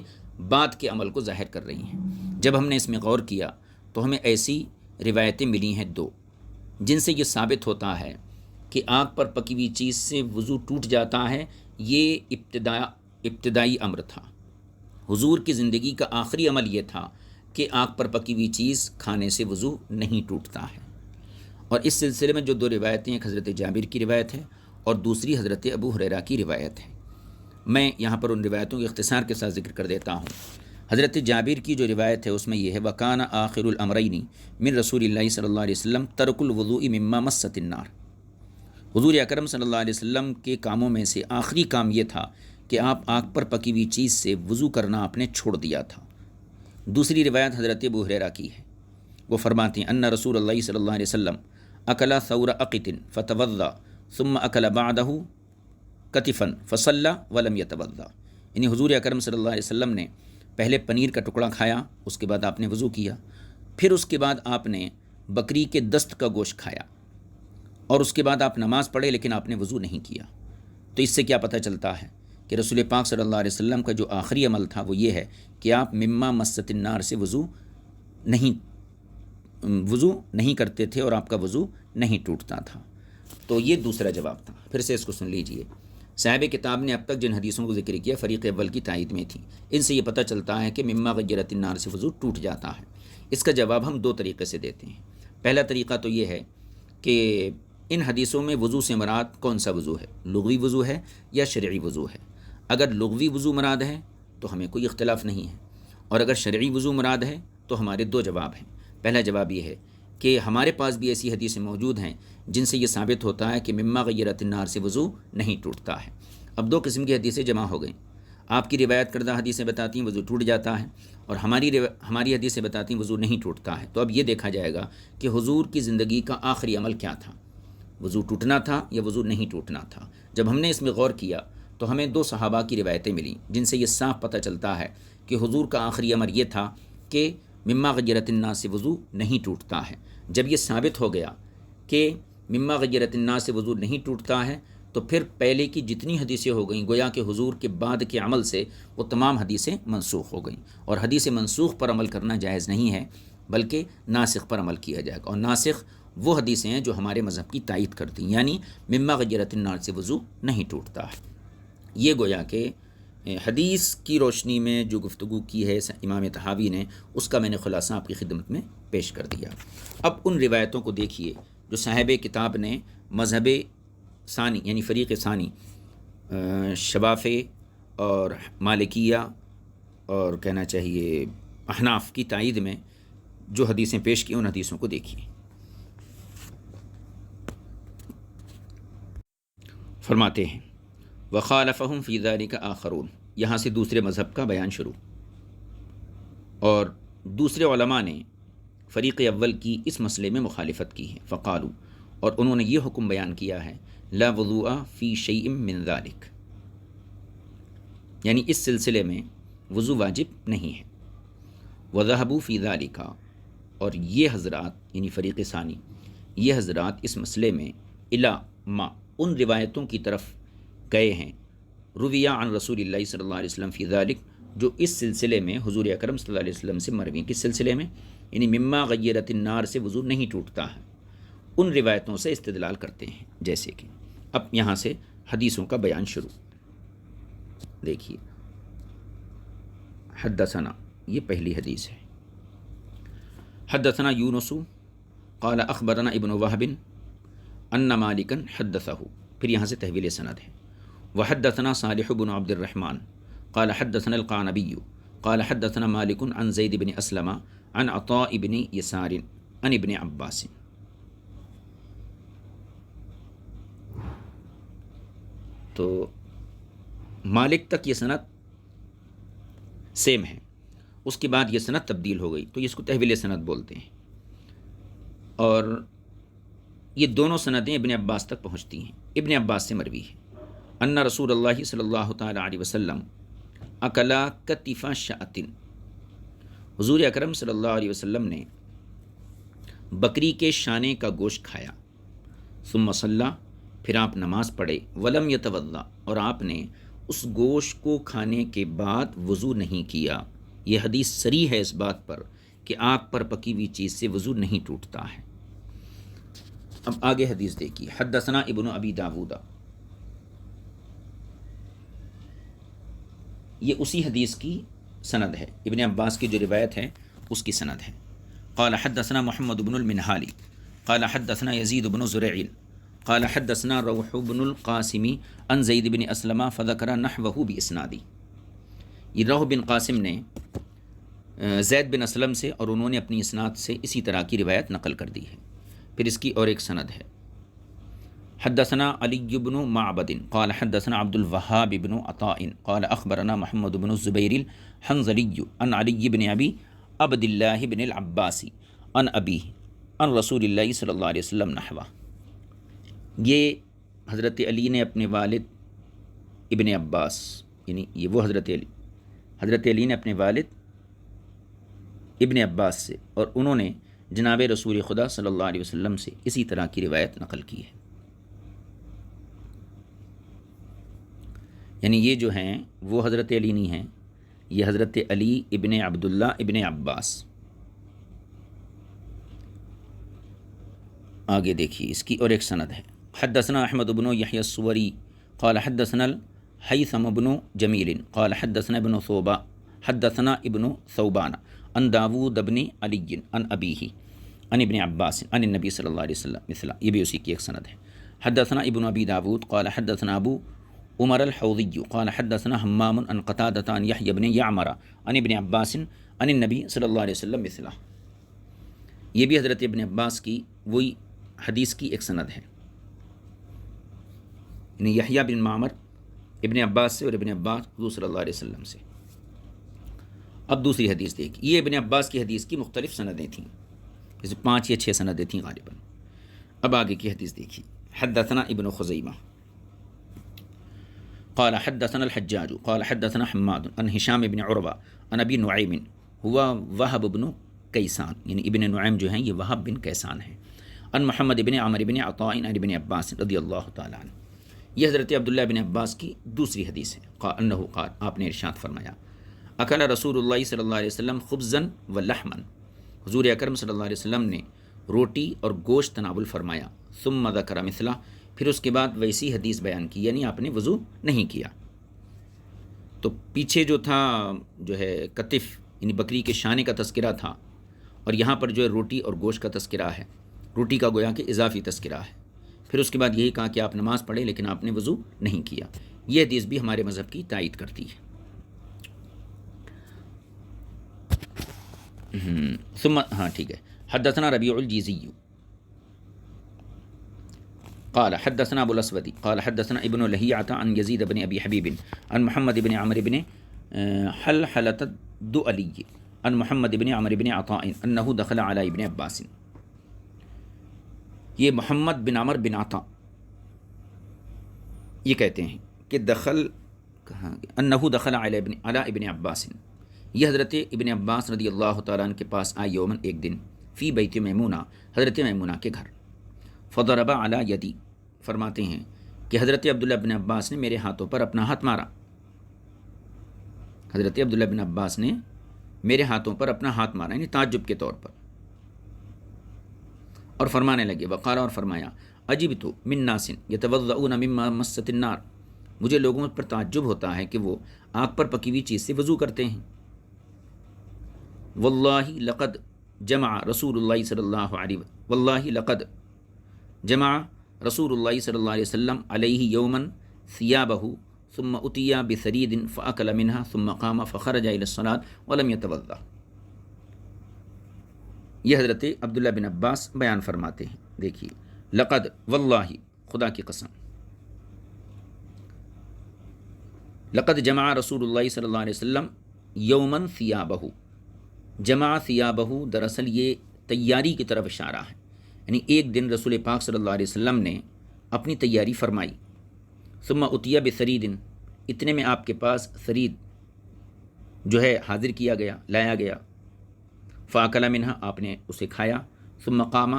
بعد کے عمل کو ظاہر کر رہی ہیں۔ جب ہم نے اس میں غور کیا تو ہمیں ایسی روایتیں ملی ہیں دو، جن سے یہ ثابت ہوتا ہے کہ آگ پر پکی ہوئی چیز سے وضو ٹوٹ جاتا ہے۔ یہ ابتدائی امر تھا، حضور کی زندگی کا آخری عمل یہ تھا کہ آگ پر پکی ہوئی چیز کھانے سے وضو نہیں ٹوٹتا ہے۔ اور اس سلسلے میں جو دو روایتیں، ایک حضرت جابر کی روایت ہے اور دوسری حضرت ابو ہریرہ کی روایت ہے، میں یہاں پر ان روایتوں کے اختصار کے ساتھ ذکر کر دیتا ہوں۔ حضرت جابر کی جو روایت ہے اس میں یہ ہے، وَكَانَ آخِرُ الْأَمْرَيْنِ مِن رسول اللہ صلی اللہ علیہ وسلم ترک الوضوء مما مست النار۔ حضور اکرم صلی اللہ علیہ وسلم کے کاموں میں سے آخری کام یہ تھا کہ آپ آگ پر پکی ہوئی چیز سے وضو کرنا آپ نے چھوڑ دیا تھا۔ دوسری روایت حضرت ابو ہریرہ کی ہے، وہ فرماتے ہیں، ان رسول اللہ صلی اللہ علیہ وسلم اکل ثور اقط فتوضا ثم اکل بعدہ کتفا فصلی ولم یتوضا، یعنی حضور اکرم صلی اللہ علیہ وسلم نے پہلے پنیر کا ٹکڑا کھایا، اس کے بعد آپ نے وضو کیا، پھر اس کے بعد آپ نے بکری کے دست کا گوشت کھایا، اور اس کے بعد آپ نماز پڑھے لیکن آپ نے وضو نہیں کیا۔ تو اس سے کیا پتہ چلتا ہے کہ رسول پاک صلی اللہ علیہ وسلم کا جو آخری عمل تھا وہ یہ ہے کہ آپ مما مست النار سے وضو نہیں کرتے تھے اور آپ کا وضو نہیں ٹوٹتا تھا۔ تو یہ دوسرا جواب تھا۔ پھر سے اس کو سن لیجئے۔ صاحب کتاب نے اب تک جن حدیثوں کو ذکر کیا فریق اول کی تائید میں تھی، ان سے یہ پتہ چلتا ہے کہ مما غیرت النار سے وضو ٹوٹ جاتا ہے۔ اس کا جواب ہم دو طریقے سے دیتے ہیں۔ پہلا طریقہ تو یہ ہے کہ ان حدیثوں میں وضو سے مراد کون سا وضو ہے، لغوی وضو ہے یا شرعی وضو ہے۔ اگر لغوی وضو مراد ہے تو ہمیں کوئی اختلاف نہیں ہے، اور اگر شرعی وضو مراد ہے تو ہمارے دو جواب ہیں۔ پہلا جواب یہ ہے کہ ہمارے پاس بھی ایسی حدیثیں موجود ہیں جن سے یہ ثابت ہوتا ہے کہ مما غیرت النار سے وضو نہیں ٹوٹتا ہے۔ اب دو قسم کی حدیثیں جمع ہو گئیں، آپ کی روایت کردہ حدیثیں بتاتی ہیں وضو ٹوٹ جاتا ہے، اور ہماری حدیثیں بتاتی ہیں وضو نہیں ٹوٹتا ہے۔ تو اب یہ دیکھا جائے گا کہ حضور کی زندگی کا آخری عمل کیا تھا، وضو ٹوٹنا تھا یا وضو نہیں ٹوٹنا تھا۔ جب ہم نے اس میں غور کیا تو ہمیں دو صحابہ کی روایتیں ملیں جن سے یہ صاف پتہ چلتا ہے کہ حضور کا آخری امر یہ تھا کہ مما غیرت النار سے وضو نہیں ٹوٹتا ہے۔ جب یہ ثابت ہو گیا کہ مما غیرت الناس سے وضو نہیں ٹوٹتا ہے، تو پھر پہلے کی جتنی حدیثیں ہو گئیں گویا کہ حضور کے بعد کے عمل سے وہ تمام حدیثیں منسوخ ہو گئیں، اور حدیث منسوخ پر عمل کرنا جائز نہیں ہے بلکہ ناسخ پر عمل کیا جائے گا، اور ناسخ وہ حدیثیں ہیں جو ہمارے مذہب کی تائید کرتی ہیں، یعنی مما غیرت الناس سے وضو نہیں ٹوٹتا ہے۔ یہ گویا کہ حدیث کی روشنی میں جو گفتگو کی ہے امام طحاوی نے، اس کا میں نے خلاصہ آپ کی خدمت میں پیش کر دیا۔ اب ان روایتوں کو دیکھیے جو صاحب کتاب نے مذہب ثانی یعنی فریق ثانی شوافع اور مالکیہ اور کہنا چاہیے احناف کی تائید میں جو حدیثیں پیش کی، ان حدیثوں کو دیکھیے۔ فرماتے ہیں وخالفہم فی ذلک آخرون، یہاں سے دوسرے مذہب کا بیان شروع، اور دوسرے علماء نے فریق اول کی اس مسئلے میں مخالفت کی ہے، فقالو، اور انہوں نے یہ حکم بیان کیا ہے لا وضوء فی شیء من ذلک، یعنی اس سلسلے میں وضو واجب نہیں ہے، وذهبوا فی ذلک، اور یہ حضرات یعنی فریق ثانی یہ حضرات اس مسئلے میں الی ما ان روایتوں کی طرف گئے ہیں رویہ عن رسول اللہ صلی اللہ علیہ وسلم فی ذلک، جو اس سلسلے میں حضور اکرم صلی اللہ علیہ وسلم سے مروی، کس سلسلے میں، یعنی مما غیرت النار سے وضو نہیں ٹوٹتا ہے، ان روایتوں سے استدلال کرتے ہیں۔ جیسے کہ اب یہاں سے حدیثوں کا بیان شروع، دیکھیے حدثنا، یہ پہلی حدیث ہے، حدثنا یونس قال اخبرنا ابن وہب ان مالکا حدثہ، پھر یہاں سے تحویل سند ہے، وحدثنا صالح بن عبد الرحمن قال حدثنا القعنبی قال حدثنا مالک عن زید بن اسلم عن عطاء بن یسار عن ابن عباس۔ تو مالک تک یہ سند سیم ہے، اس کے بعد یہ سند تبدیل ہو گئی تو اس کو تحویل سند بولتے ہیں، اور یہ دونوں سندیں ابن عباس تک پہنچتی ہیں، ابن عباس سے مروی ہے، ان رسول اللہ صلی اللہ تعالی علیہ وسلم اکلا کتف شاۃ، حضور اکرم صلی اللہ علیہ وسلم نے بکری کے شانے کا گوشت کھایا، ثم صلی، پھر آپ نماز پڑھے، ولم یتوضا، اور آپ نے اس گوشت کو کھانے کے بعد وضو نہیں کیا۔ یہ حدیث صریح ہے اس بات پر کہ آگ پر پکی ہوئی چیز سے وضو نہیں ٹوٹتا ہے۔ اب آگے حدیث دیکھیے، حدثنا ابن ابی داود، یہ اسی حدیث کی سند ہے، ابن عباس کی جو روایت ہے اس کی سند ہے۔ قال حدثنا محمد بن المنہالی قال حدثنا یزید بن زرع قال حدثنا روح بن القاسم عن زید بن اسلم فذکر نحوہ باسنادی، یہ روح بن قاسم نے زید بن اسلم سے اور انہوں نے اپنی اسناد سے اسی طرح کی روایت نقل کر دی ہے۔ پھر اس کی اور ایک سند ہے، حدثنا علی بن معبد قال حدثنا عبد الوهاب بن عطاء قال اخبرنا محمد بن الزبیر الحنظلی عن علی بن ابی عبد اللہ بن العباس عن ابی عن رسول اللہ صلی اللہ علیہ وسلم نحوہ، یہ حضرت علی نے اپنے والد ابن عباس، یعنی یہ وہ حضرت علی نے اپنے والد ابن عباس سے اور انہوں نے جناب رسول خدا صلی اللہ علیہ وسلم سے اسی طرح کی روایت نقل کی ہے، یعنی یہ جو ہیں وہ حضرت علی نہیں ہیں، یہ حضرت علی ابن عبداللہ ابن عباس۔ آگے دیکھیے اس کی اور ایک سند ہے، حدثنا احمد بن یحییٰ السوری قال حدثنا الحیثم بن جمیل قال حدثنا ابن ثوبہ حدثنا ابن ثوبان عن داود بن علی عن ابیہ عن ابن عباس عن النبی صلی اللہ علیہ وسلم مثلا، یہ بھی اسی کی ایک سند ہے۔ حدثنا ابن ابی داود قال حدثنا ابو عمر الحوضی قال حدثنا حمام عن قتادة عن یحییٰ بن یعمر عن ابن عباس عن النبی صلی اللہ علیہ وسلم مثلا، یہ بھی حضرت ابن عباس کی وہی حدیث کی ایک سند ہے، یعنی یحییٰ بن معمر ابن عباس سے اور ابن عباس حضور صلی اللہ علیہ وسلم سے۔ اب دوسری حدیث دیکھیے، یہ ابن عباس کی حدیث کی مختلف سندیں تھیں، جیسے 5 یا 6 سندیں تھیں غالباً۔ اب آگے کی حدیث دیکھیے، حدثنا ابن خزیمہ قال حدثنا الحجاج قال حدثنا حماد عن ہشام بن عروہ عن ابی نعیم ہوا وہب بن کیسان، یعنی ابن نعیم جو ہیں یہ وہب بن کیسان ہیں، ان محمد بن عمر بن عطاء عن ابن عباس رضی اللہ تعالیٰ عنہ. یہ حضرت عبداللہ بن عباس کی دوسری حدیث ہے. انہ قال، آپ نے ارشاد فرمایا، اکل رسول اللہ صلی اللہ علیہ وسلم خبزن و لحمن، حضور اکرم صلی اللہ علیہ وسلم نے روٹی اور گوشت تناول فرمایا. ثم ذکر مثلہ، پھر اس کے بعد ویسی حدیث بیان کی، یعنی آپ نے وضو نہیں کیا. تو پیچھے جو تھا جو ہے کتف یعنی بکری کے شانے کا تذکرہ تھا، اور یہاں پر جو ہے روٹی اور گوشت کا تذکرہ ہے. روٹی کا گویا کہ اضافی تذکرہ ہے. پھر اس کے بعد یہی کہا کہ آپ نماز پڑھیں لیکن آپ نے وضو نہیں کیا. یہ حدیث بھی ہمارے مذہب کی تائید کرتی ہے. ثم، ہاں ٹھیک ہے. حدثنا ربیع الجیزی قال حدثنا ابو الاسود قال حدثنا ابن لهيعة عن يزيد بن ابي حبيب عن محمد بن عمرو بن حلحلة الدؤلي عن محمد بن عمرو بن عطاء انه دخل على ابن عباس. یہ محمد بن عمر بن عطا یہ کہتے ہیں کہ انه دخل على ابن عباس، یہ حضرت ابن عباس رضی اللہ تعالیٰ عنہ کے پاس آئے یومن، ایک دن، فی بیت میمونہ، حضرت میمونہ کے گھر. فضرب علی یدی، فرماتے ہیں کہ حضرت عبداللہ بن عباس نے میرے ہاتھوں پر اپنا ہاتھ مارا. حضرت عبداللہ بن عباس نے میرے ہاتھوں پر اپنا ہاتھ مارا، یعنی تعجب کے طور پر. اور فرمانے لگے، وقال، اور فرمایا، عجبت من ناس یتوضؤون مما مست النار، مجھے لوگوں پر تعجب ہوتا ہے کہ وہ آگ پر پکی ہوئی چیز سے وضو کرتے ہیں. واللہ لقد جمع رسول اللہ صلی اللہ علیہ واللہ لقد جمع رسول اللہ صلی اللہ علیہ وسلم علیہ یومن ثیابہ ثم اتیا بثرید فاکل منها ثم قام فخرج الى الصلاة ولم يتوضا. یہ حضرت عبداللہ بن عباس بیان فرماتے ہیں، دیکھیے، لقد، واللہ، خدا کی قسم، لقد جمع رسول اللہ صلی اللہ علیہ وسلم یومن ثیابہ، جمع ثیابہ دراصل یہ تیاری کی طرف اشارہ ہے، یعنی ایک دن رسول پاک صلی اللہ علیہ وسلم نے اپنی تیاری فرمائی. ثم اتیا بثرید، اتنے میں آپ کے پاس ثرید جو ہے حاضر کیا گیا، لایا گیا. فاکل منہا، آپ نے اسے کھایا. ثم قام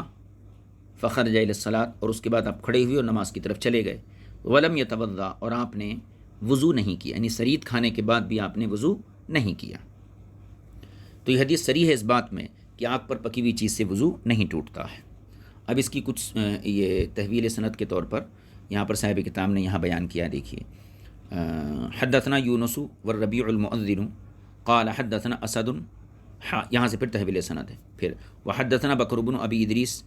فخرج الی الصلاۃ، اور اس کے بعد آپ کھڑے ہوئے اور نماز کی طرف چلے گئے. ولم یتوضا، اور آپ نے وضو نہیں کیا، یعنی ثرید کھانے کے بعد بھی آپ نے وضو نہیں کیا. تو یہ حدیث صریح ہے اس بات میں کہ آگ پر پکی ہوئی چیز سے وضو نہیں ٹوٹتا ہے. اب اس کی کچھ یہ تحویل سند کے طور پر یہاں پر صاحب کتاب نے یہاں بیان کیا، دیکھیے. حدثنا یونس والربیع المؤذن قال حدثنا اسد، یہاں سے پھر تحویل سند ہے. پھر وحدثنا بکر بن ابی ادریس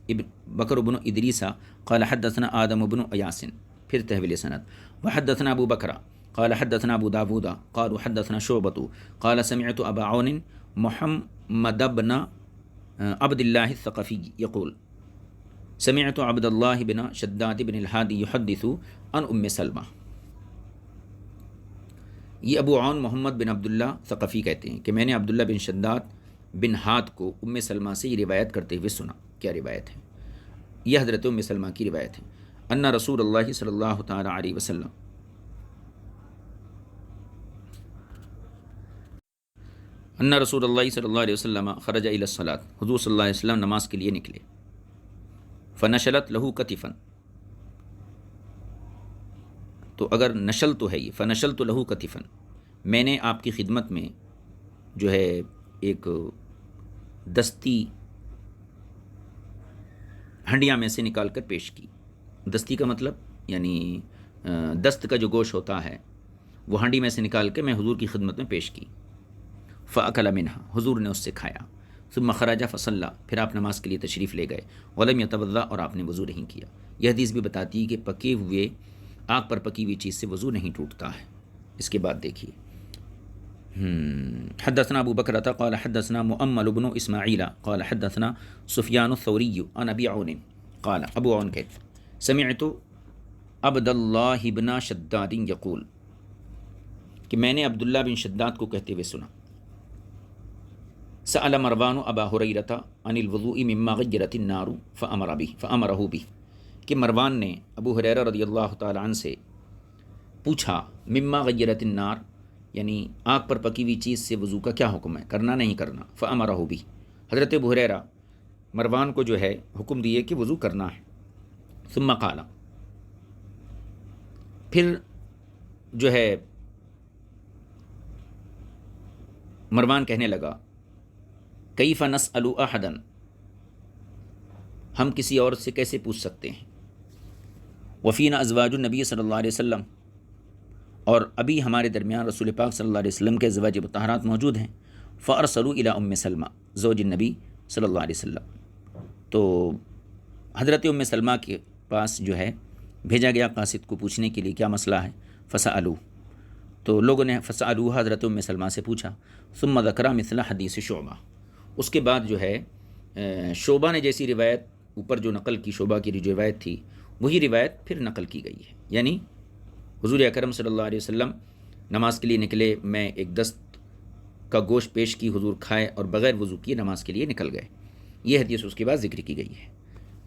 بکر بن ادریسہ قال حدثنا آدم بن ایاس، پھر تحویل سند. وحدثنا ابو بکر قال حدثنا ابو داود قال حدثنا شعبۃ قال سمعت ابا عون محمد بن عبد اللہ الثقفی یقول سمعت عبد اللہ بن شداد بن الحادی یحدث عن ام سلمہ. یہ ابو عون محمد بن عبداللہ ثقفی کہتے ہیں کہ میں نے عبداللہ بن شداد بن ہاد کو ام سلمہ سے یہ روایت کرتے ہوئے سنا. کیا روایت ہے؟ یہ حضرت ام سلمہ کی روایت ہے. ان رسول اللہ صلی اللہ تعالی علیہ وسلم ان رسول اللہ صلی اللہ علیہ وسلم خرج الی الصلاۃ، حضور صلی اللہ علیہ وسلم نماز کے لیے نکلے. فنشلت لہو کتفن، تو اگر نشل تو ہے یہ، فنشلت لہو کتفن، میں نے آپ کی خدمت میں جو ہے ایک دستی ہنڈیاں میں سے نکال کر پیش کی. دستی کا مطلب یعنی دست کا جو گوشت ہوتا ہے وہ ہنڈی میں سے نکال کے میں حضور کی خدمت میں پیش کی. فاکل منہا، حضور نے اس سے کھایا. ثم خرج فصلی، پھر آپ نماز کے لیے تشریف لے گئے. ولم یتوضا، اور آپ نے وضو نہیں کیا. یہ حدیث بھی بتاتی ہے کہ پکے ہوئے آگ پر پکی ہوئی چیز سے وضو نہیں ٹوٹتا ہے. اس کے بعد دیکھیے، حدثنا ابو بکرۃ قال حدثنا مؤمل بن اسماعیل قال حدثنا سفیان الثوری عن ابی عون قال، ابو عون کہتے سمعت عبد اللہ بن شداد یقول، کہ میں نے عبداللہ بن شداد کو کہتے ہوئے سنا. سأل مروان ابا ہریرہ عن الوضوء مما غیرت النار فامرہ بہ، کہ مروان نے ابو ہریرہ رضی اللہ تعالی عنہ سے پوچھا مما غیرت النار، یعنی آگ پر پکی ہوئی چیز سے وضو کا کیا حکم ہے، کرنا نہیں کرنا. فامرہ بہ، حضرت ابو ہریرہ مروان کو جو ہے حکم دیے کہ وضو کرنا ہے. ثم قال، پھر جو ہے مروان کہنے لگا کیف نسأل احدا، ہم کسی اور سے کیسے پوچھ سکتے ہیں. وفینا ازواج النبی صلی اللہ علیہ وسلم، اور ابھی ہمارے درمیان رسول پاک صلی اللہ علیہ وسلم کے ازواج مطہرات موجود ہیں. فارسلوا الی ام سلمہ زوج النبی صلی اللہ علیہ وسلم، تو حضرت ام سلمہ کے پاس جو ہے بھیجا گیا قاصد کو پوچھنے کے لیے کیا مسئلہ ہے. فسألوا، تو لوگوں نے فسألوا حضرت ام سلمہ سے پوچھا. ثم ذکر مثل حدیث شعبہ، اس کے بعد جو ہے شعبہ نے جیسی روایت اوپر جو نقل کی، شعبہ کی جو روایت تھی وہی روایت پھر نقل کی گئی ہے. یعنی حضور اکرم صلی اللہ علیہ وسلم نماز کے لیے نکلے، میں ایک دست کا گوشت پیش کی، حضور کھائے اور بغیر وضو کیے نماز کے لیے نکل گئے. یہ حدیث اس کے بعد ذکر کی گئی ہے.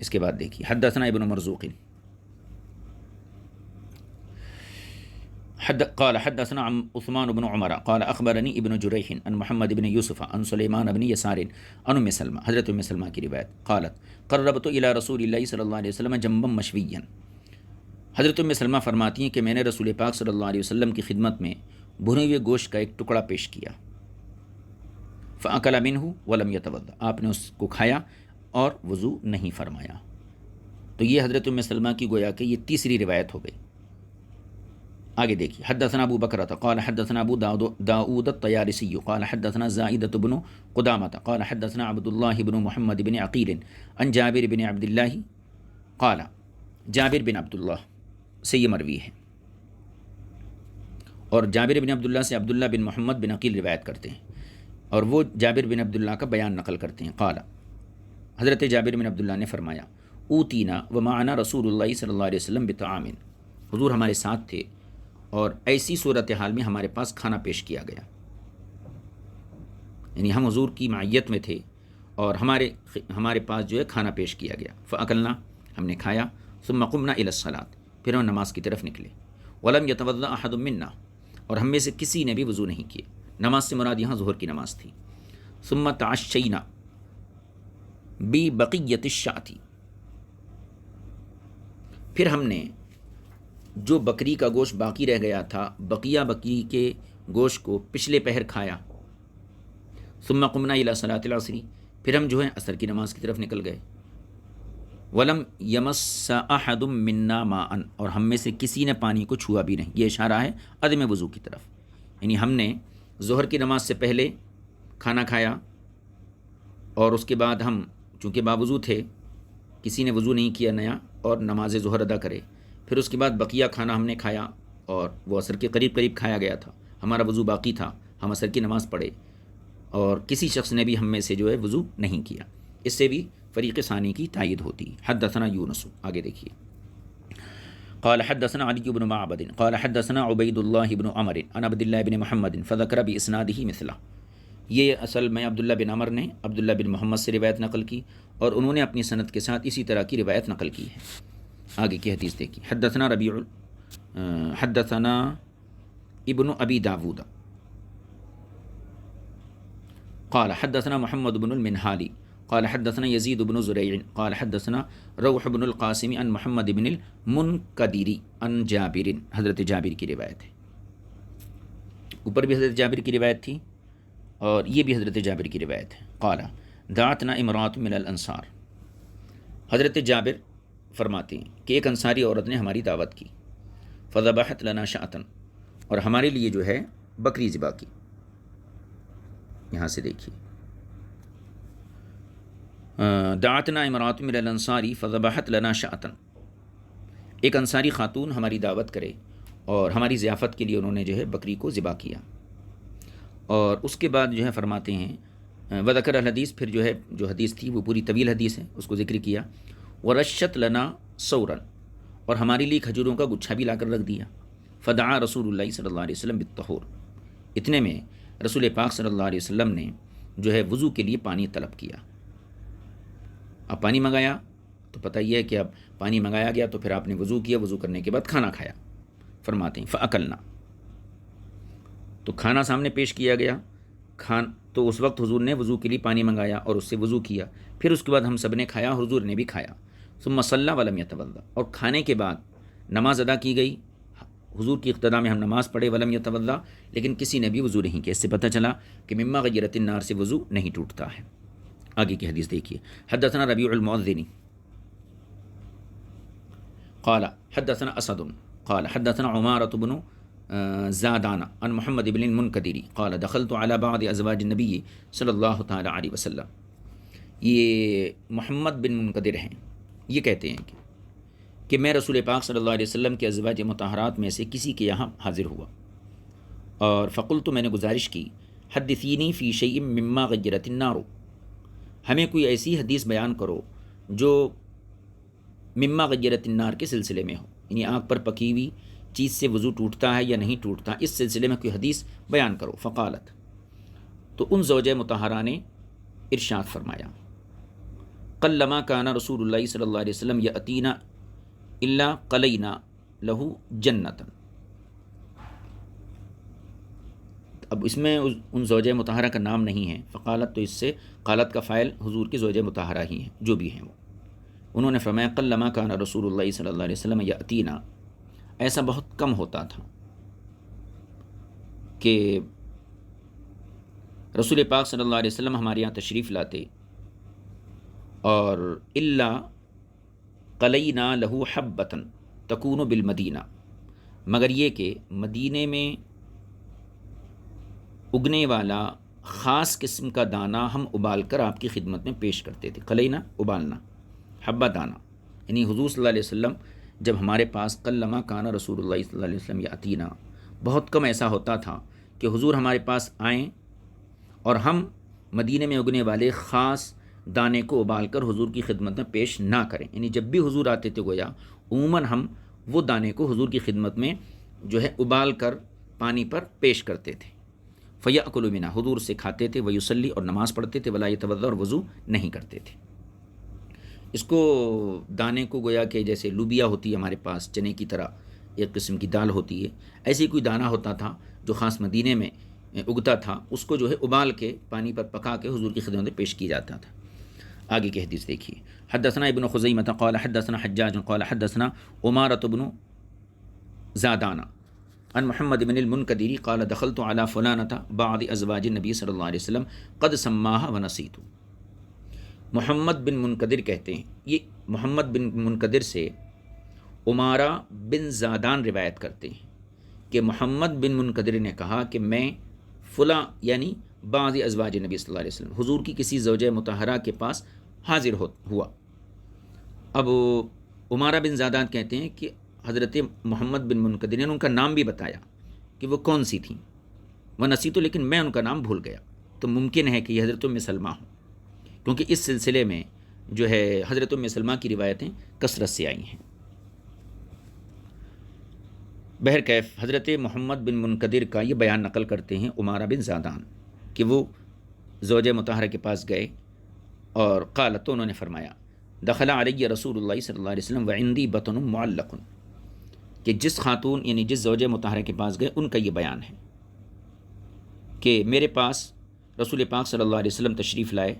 اس کے بعد دیکھیے حدثنا ابن مرزوق قال حدثنا عثمان بن عمر قال اخبرني ابن جريح عن محمد بن يوسف عن سليمان بن يسار عن ام سلمہ، حضرت ام سلمہ کی روایت. قالت قربت الى رسول اللہ صلی اللہ علیہ وسلم جنبا مشویا، حضرت ام سلمہ فرماتی ہیں کہ میں نے رسول پاک صلی اللہ علیہ وسلم کی خدمت میں بھنے ہوئے گوشت کا ایک ٹکڑا پیش کیا. فاکل منہ ولم یتوضا، آپ نے اس کو کھایا اور وضو نہیں فرمایا. تو یہ حضرت ام سلمہ کی گویا کہ یہ تیسری روایت ہو گئی. آگے دیکھیے حدثنا ابو بکرۃ قال حدثنا ابو داؤد الطیالسی قال حدثنا زائدۃ بن قدامۃ قال حدثنا عبد الله بن محمد بن عقیل عن جابر بن عبد اللہ قال، جابر بن عبد اللہ سے یہ مروی ہے، اور جابر بن عبد اللہ سے عبداللہ بن محمد بن عقیل روایت کرتے ہیں، اور وہ جابر بن عبد اللہ کا بیان نقل کرتے ہیں. قال، حضرت جابر بن عبد اللہ نے فرمایا اوتینا ومعنا رسول اللہ صلی اللہ علیہ وسلم بطعام، حضور ہمارے ساتھ تھے اور ایسی صورتحال میں ہمارے پاس کھانا پیش کیا گیا. یعنی ہم حضور کی معیت میں تھے اور ہمارے پاس جو ہے کھانا پیش کیا گیا. فاکلنا، ہم نے کھایا. ثم قمنا الی الصلاۃ، پھر ہم نماز کی طرف نکلے. ولم یتوضا احد منا، اور ہم میں سے کسی نے بھی وضو نہیں کیا. نماز سے مراد یہاں ظہر کی نماز تھی. ثم تعشینا ببقیۃ الشاۃ، پھر ہم نے جو بکری کا گوشت باقی رہ گیا تھا، بقیہ بکری کے گوشت کو پچھلے پہر کھایا. ثم قمنا الی صلاۃ العصر، پھر ہم جو ہے عصر کی نماز کی طرف نکل گئے. ولم یمس احد منا ماء، اور ہم میں سے کسی نے پانی کو چھوا بھی نہیں. یہ اشارہ ہے عدم وضو کی طرف. یعنی ہم نے ظہر کی نماز سے پہلے کھانا کھایا اور اس کے بعد ہم چونکہ باوضو تھے، کسی نے وضو نہیں کیا نیا اور نماز ظہر ادا کرے. پھر اس کے بعد بقیہ کھانا ہم نے کھایا اور وہ عصر کے قریب کھایا گیا تھا. ہمارا وضو باقی تھا، ہم عصر کی نماز پڑھے اور کسی شخص نے بھی ہم میں سے جو ہے وضو نہیں کیا. اس سے بھی فریق ثانی کی تائید ہوتی. حدثنا یونس، آگے دیکھیے. قال حدثنا علی بن معبد قال حدثنا عبید اللہ بن عمر عن عبد اللہ بن محمد فذکر باسنادہ مثلہ. یہ اصل میں عبداللہ بن عمر نے عبداللہ بن محمد سے روایت نقل کی اور انہوں نے اپنی سند کے ساتھ اسی طرح کی روایت نقل کی ہے. آگے کی حدیث دیکھیے. حدثنا ابن ابی داود قال حدثنا محمد بن المنہالی قال حدثنا یزید بن زریع قال حدثنا روح بن القاسم عن محمد بن المنقدری عن جابر، حضرت جابر کی روایت ہے. اوپر بھی حضرت جابر کی روایت تھی اور یہ بھی حضرت جابر کی روایت ہے. قال دعتنا امرات من الانصار، حضرت جابر فرماتے ہیں کہ ایک انصاری عورت نے ہماری دعوت کی. فذبحت لنا شاۃ، اور ہمارے لیے جو ہے بکری ذبح کی. یہاں سے دیکھیے دعتنا امرات من الانصار فذبحت لنا شاۃ، ایک انصاری خاتون ہماری دعوت کرے اور ہماری ضیافت کے لیے انہوں نے جو ہے بکری کو ذبح کیا. اور اس کے بعد جو ہے فرماتے ہیں وذکر الحدیث، پھر جو ہے جو حدیث تھی وہ پوری طویل حدیث ہے، اس کو ذکر کیا. ورشت لنا سورا، اور ہمارے لیے کھجوروں کا گچھا بھی لا کر رکھ دیا. فدعا رسول اللہ صلی اللہ علیہ وسلم بالطہور، اتنے میں رسول پاک صلی اللہ علیہ وسلم نے جو ہے وضو کے لیے پانی طلب کیا. اب پانی منگایا تو پتہ یہ ہے کہ اب پانی منگایا گیا تو پھر آپ نے وضو کیا، وضو کرنے کے بعد کھانا کھایا. فرماتے ہیں فاکلنا، تو کھانا سامنے پیش کیا گیا، تو اس وقت حضور نے وضو کے لیے پانی منگایا اور اس سے وضو کیا، پھر اس کے بعد ہم سب نے کھایا، حضور نے بھی کھایا، ثم صلی ولم یتوضا، اور کھانے کے بعد نماز ادا کی گئی، حضور کی اقتداء میں ہم نماز پڑھے، ولم یتوضا، لیکن کسی نے بھی وضو نہیں کیا۔ اس سے پتہ چلا کہ مما غیرت النار سے وضو نہیں ٹوٹتا ہے۔ آگے کی حدیث دیکھیے، حدثنا ربیع المؤذنی قال حدثنا اسد قال حدثنا عمارة بن زادان عن محمد بن المنکدری قال دخلت على بعض ازواج النبی صلی اللہ تعالی علیہ وسلم۔ یہ محمد بن منکدر ہیں، یہ کہتے ہیں کہ میں رسول پاک صلی اللہ علیہ وسلم کے ازواج مطہرات میں سے کسی کے یہاں حاضر ہوا، اور فقلت، میں نے گزارش کی، حدثینی فی شیء مما غیرت النار، ہمیں کوئی ایسی حدیث بیان کرو جو مما غیرت النار کے سلسلے میں ہو، یعنی آگ پر پکی ہوئی چیز سے وضو ٹوٹتا ہے یا نہیں ٹوٹتا، اس سلسلے میں کوئی حدیث بیان کرو۔ فقالت، تو ان زوجہ مطہرہ نے ارشاد فرمایا، قلما کان رسول اللہ صلی اللہ علیہ وسلم یأتینا الا قلینا لہ جنتا۔ اب اس میں ان زوجہ مطہرہ کا نام نہیں ہے، فقالت، تو اس سے قالت کا فاعل حضور کی زوجہ مطہرہ ہی ہیں، جو بھی ہیں وہ۔ انہوں نے فرمایا، قلما کان رسول اللہ صلی اللہ علیہ وسلم یأتینا، ایسا بہت کم ہوتا تھا کہ رسول پاک صلی اللہ علیہ وسلم ہمارے یہاں تشریف لاتے، اور الا قلینا لہو حبۃ تکون بالمدینہ، مگر یہ کہ مدینے میں اگنے والا خاص قسم کا دانہ ہم ابال کر آپ کی خدمت میں پیش کرتے تھے۔ قلینا ابالنا، حبہ دانہ، یعنی حضور صلی اللہ علیہ وسلم جب ہمارے پاس، قلما کان رسول اللہ صلی اللہ علیہ وسلم یاتینا، بہت کم ایسا ہوتا تھا کہ حضور ہمارے پاس آئیں اور ہم مدینے میں اگنے والے خاص دانے کو ابال کر حضور کی خدمت میں پیش نہ کریں، یعنی جب بھی حضور آتے تھے گویا عموماً ہم وہ دانے کو حضور کی خدمت میں جو ہے ابال کر پانی پر پیش کرتے تھے۔ فیأکل منہ، حضور سے کھاتے تھے، ویصلی، اور نماز پڑھتے تھے، ولا یتوضا، اور وضو نہیں کرتے تھے۔ اس کو دانے کو گویا کہ جیسے لوبیا ہوتی ہے ہمارے پاس، چنے کی طرح ایک قسم کی دال ہوتی ہے، ایسی کوئی دانہ ہوتا تھا جو خاص مدینے میں اگتا تھا، اس کو جو ہے ابال کے پانی پر پکا کے حضور کی خدمت میں پیش کیا جاتا تھا۔ آگے کی حدیث دیکھیے، حدثنا ابن خزیمہ قال حدثنا حجاج قال حدثنا عمارة بن زادان عن محمد بن المنکدری قال دخلت على فلانة بعض ازواج النبی صلی اللہ علیہ وسلم قد سماها ونسیت۔ محمد بن منکدر کہتے ہیں، یہ محمد بن منکدر سے عمارہ بن زادان روایت کرتے ہیں کہ محمد بن منکدر نے کہا کہ میں فلاں یعنی بعض ازواج نبی صلی اللہ علیہ وسلم، حضور کی کسی زوجہ مطہرہ کے پاس حاضر ہوا۔ اب عمارہ بن زادان کہتے ہیں کہ حضرت محمد بن منکدر نے ان کا نام بھی بتایا کہ وہ کون سی تھیں، وہ نسیتو، لیکن میں ان کا نام بھول گیا۔ تو ممکن ہے کہ یہ حضرت ام سلمہ ہوں، کیونکہ اس سلسلے میں جو ہے حضرت ام سلمہ کی روایتیں کثرت سے آئی ہیں۔ بہرکیف حضرت محمد بن منکدر کا یہ بیان نقل کرتے ہیں عمارہ بن زادان کہ وہ زوجہ مطہرہ کے پاس گئے، اور قالت، تو انہوں نے فرمایا، دخل علی رسول اللہ صلی اللہ علیہ وسلم وعندی بطن معلق، کہ جس خاتون یعنی جس زوجہ مطہرہ کے پاس گئے ان کا یہ بیان ہے کہ میرے پاس رسول پاک صلی اللہ علیہ وسلم تشریف لائے،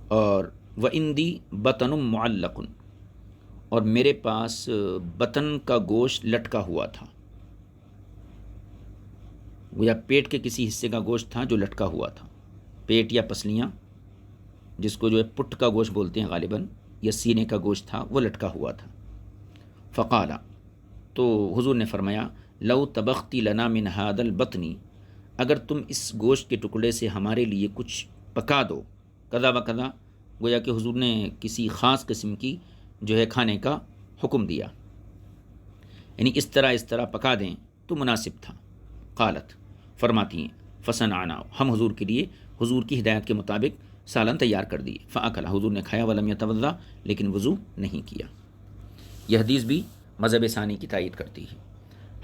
اور وعندی بطن معلق، اور میرے پاس بطن کا گوشت لٹکا ہوا تھا، یا پیٹ کے کسی حصے کا گوشت تھا جو لٹکا ہوا تھا، پیٹ یا پسلیاں جس کو جو ہے پٹ کا گوشت بولتے ہیں غالباً، یا سینے کا گوشت تھا، وہ لٹکا ہوا تھا۔ فقالا، تو حضور نے فرمایا، لو طبختی لنا من هذا البطن، اگر تم اس گوشت کے ٹکڑے سے ہمارے لیے کچھ پکا دو، کذا و کذا، گویا کہ حضور نے کسی خاص قسم کی جو ہے کھانے کا حکم دیا، یعنی اس طرح پکا دیں تو مناسب تھا۔ قالت، فرماتی ہیں، فصنعنا، ہم حضور کے لیے حضور کی ہدایت کے مطابق سالن تیار کر دیے، فاکل، حضور نے کھایا، ولم یتوضا، لیکن وضو نہیں کیا۔ یہ حدیث بھی مذہب ثانی کی تائید کرتی ہے۔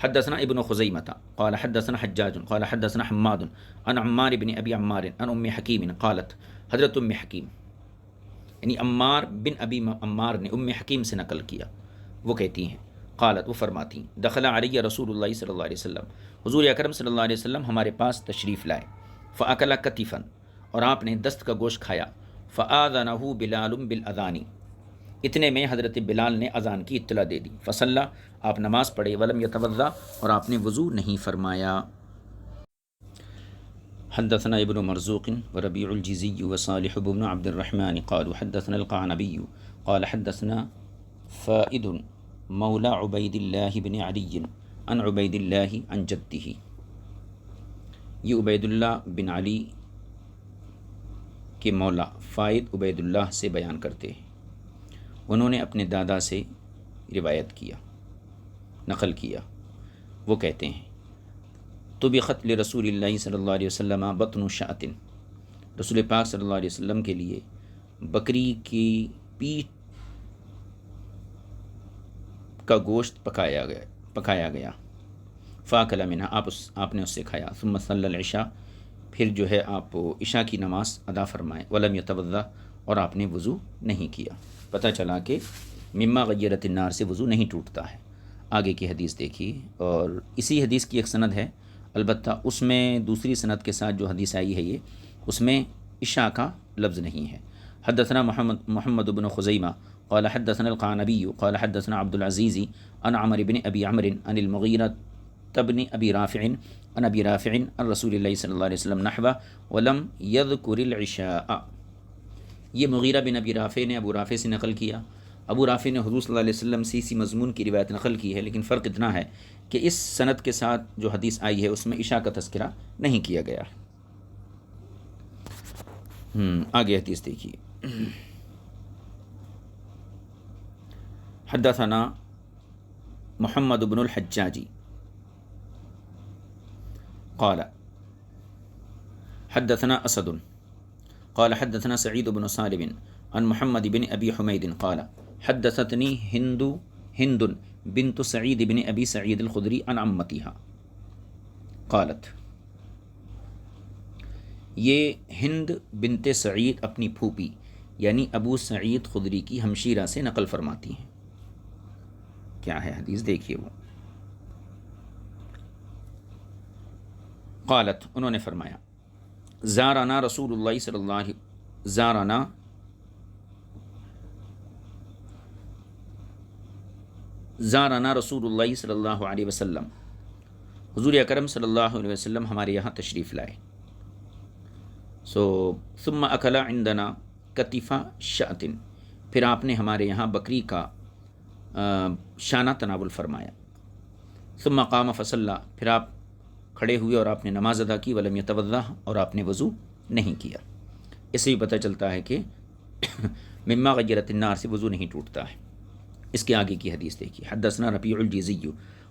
حدثنا ابن خزیمہ قال حدثنا حجاج قال حدثنا حماد عن عمار بن ابی عمار عن ام حکیم قالت، حضرت ام حکیم یعنی عمار بن ابی عمار نے ام حکیم سے نقل کیا، وہ کہتی ہیں، قالت، وہ فرماتی دخل علی رسول اللہ صلی اللہ علیہ وسلم، حضور اکرم صلی اللہ علیہ وسلم ہمارے پاس تشریف لائے، فاکل کتیفا، اور آپ نے دست کا گوشت کھایا، فآذنہ بلال بالاذان، اتنے میں حضرت بلال نے اذان کی اطلاع دے دی، فصلی، آپ نماز پڑھے، ولم یتوضا، اور آپ نے وضو نہیں فرمایا۔ حدثنا ابن مرزوق وربيع الجزي وصالح بن عبد الرحمن قالوا حدثنا القعنبي قال حدثنا فائد مولى عبيد الله بن علي عن عبيد الله عن جده، یہ عبید اللہ بن علی کے مولا فائد عبید اللہ سے بیان کرتے ہیں، انہوں نے اپنے دادا سے روایت کیا، نقل کیا، وہ کہتے ہیں طبخت لرسول اللہ صلی اللہ علیہ وسلم بطن شاۃ، رسول پاک صلی اللہ علیہ وسلم کے لیے بکری کی پیٹھ کا گوشت پکایا گیا، فاکل منہا، آپ نے اس سے کھایا، ثم صلی العشاء، پھر جو ہے آپ عشاء کی نماز ادا فرمائے، ولم یتوضا، اور آپ نے وضو نہیں کیا۔ پتہ چلا کہ مما غیرت النار سے وضو نہیں ٹوٹتا ہے۔ آگے کی حدیث دیکھیے، اور اسی حدیث کی ایک سند ہے، البتہ اس میں دوسری سند کے ساتھ جو حدیث آئی ہے اس میں عشاء کا لفظ نہیں ہے۔ حدثنا محمد بن خزیمہ قال حدثنا القعنبی قال حدثنا عبد العزیز عن عمر بن ابی عمرو عن المغیرہ بن ابی رافع عن ابی رافع عن رسول اللہ صلی اللہ علیہ وسلم نحوہ ولم یذکر العشاء، یہ مغیرہ بن ابی رافع نے ابو رافع سے نقل کیا، ابو رافع نے حضور صلی اللہ علیہ وسلم سے اسی مضمون کی روایت نقل کی ہے، لیکن فرق اتنا ہے کہ اس سند کے ساتھ جو حدیث آئی ہے اس میں عشاء کا تذکرہ نہیں کیا گیا ہے۔ آگے حدیث دیکھیے، حدثنا محمد بن الحجاجی قال حدثنا اسد قال حدثنا سعید بن سالم عن محمد بن ابی حمید قال حدثتنی ہند بنت سعید بن ابی سعید الخدری عن عمتها قالت، یہ ہند بنت سعید اپنی پھوپھی یعنی ابو سعید خدری کی ہمشیرہ سے نقل فرماتی ہیں۔ کیا ہے حدیث دیکھیے، وہ قالت، انہوں نے فرمایا زارنا رسول اللہ صلی اللہ علیہ زارنا رسول اللہ صلی اللہ علیہ وسلم، حضور اکرم صلی اللہ علیہ وسلم ہمارے یہاں تشریف لائے، ثم اکل عندنا کتف شاۃ، پھر آپ نے ہمارے یہاں بکری کا شانہ تناول فرمایا، ثم قام فصلی، پھر آپ کھڑے ہوئے اور آپ نے نماز ادا کی، ولم یتوضا، اور آپ نے وضو نہیں کیا۔ اس سے بھی پتہ چلتا ہے کہ مما غیرت النار سے وضو نہیں ٹوٹتا ہے۔ اس کے آگے کی حدیث دیکھیے، حدثنا ربیع الجزی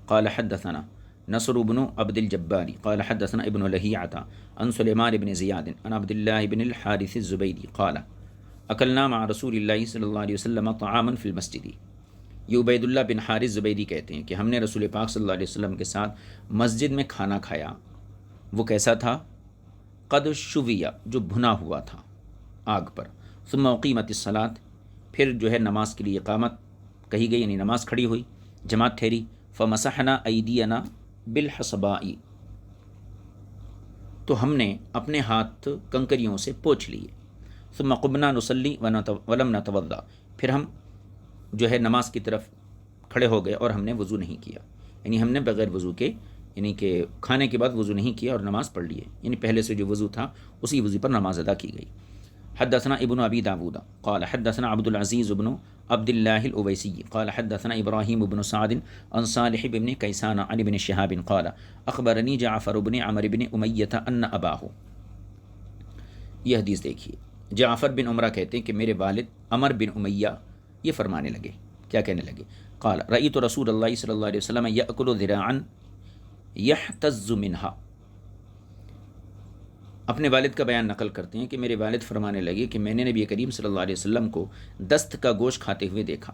قال حدثنا نصر بن عبد الجبار قال حدثنا ابن لہیعۃ عن سلیمان بن زیاد عن عبد اللہ بن الحارث الزبیدی قال اکلنا مع رسول اللہ صلی اللہ علیہ وسلم طعاما فی المسجد، یہ عبید اللہ بن حارث زبیدی کہتے ہیں کہ ہم نے رسول پاک صلی اللہ علیہ وسلم کے ساتھ مسجد میں کھانا کھایا، وہ کیسا تھا؟ قد شویہ، جو بھنا ہوا تھا آگ پر، ثم اقیمت الصلاۃ، پھر جو ہے نماز کے لیے اقامت کہی گئی، یعنی نماز کھڑی ہوئی، جماعت ٹھہری، فمسحنا ایدینا بالحصباء، تو ہم نے اپنے ہاتھ کنکریوں سے پوچھ لیے، ثم قمنا نصلی ولم نتوضا، پھر ہم جو ہے نماز کی طرف کھڑے ہو گئے اور ہم نے وضو نہیں کیا، یعنی ہم نے بغیر وضو کے، یعنی کہ کھانے کے بعد وضو نہیں کیا اور نماز پڑھ لیے، یعنی پہلے سے جو وضو تھا اسی وضو پر نماز ادا کی گئی۔ حدثنا ابن ابی داود قال حدثنا عبد العزیز بن عبد اللہ الاویسی قال حدثنا ابراہیم بن سعد عن صالح بن کیسان عن ابن شہاب قال اخبرنی جعفر بن عمر بن امیہ ان اباہ، یہ حدیث دیکھیے، جعفر بن عمرہ کہتے ہیں کہ میرے والد عمر بن امیہ یہ فرمانے لگے، کیا کہنے لگے؟ قال رأیت رسول اللہ صلی اللہ علیہ وسلم یأکل ذراعا یحتز منہا، اپنے والد کا بیان نقل کرتے ہیں کہ میرے والد فرمانے لگے کہ میں نے نبی کریم صلی اللہ علیہ وسلم کو دست کا گوشت کھاتے ہوئے دیکھا،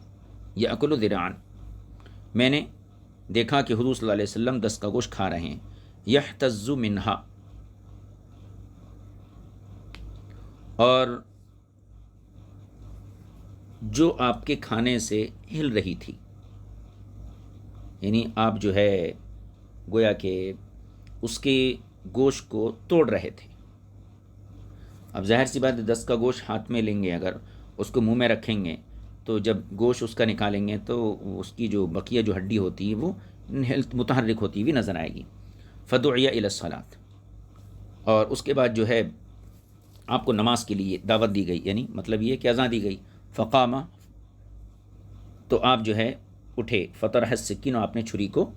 یأکل ذراعا، میں نے دیکھا کہ حضور صلی اللہ علیہ وسلم دست کا گوشت کھا رہے ہیں، یحتز منہا، اور جو آپ کے کھانے سے ہل رہی تھی، یعنی آپ جو ہے گویا کہ اس کے گوشت کو توڑ رہے تھے. اب ظاہر سی بات ہے 10 کا گوشت ہاتھ میں لیں گے، اگر اس کو منہ میں رکھیں گے تو جب گوشت اس کا نکالیں گے تو اس کی جو بقیہ جو ہڈی ہوتی ہے وہ متحرک ہوتی ہوئی نظر آئے گی. فدعی الی الصلاۃ، اور اس کے بعد جو ہے آپ کو نماز کے لیے دعوت دی گئی، یعنی مطلب یہ کہ اذان دی گئی. فقامہ، تو آپ جو ہے اٹھے. فطرح السکین، آپ نے چھری کو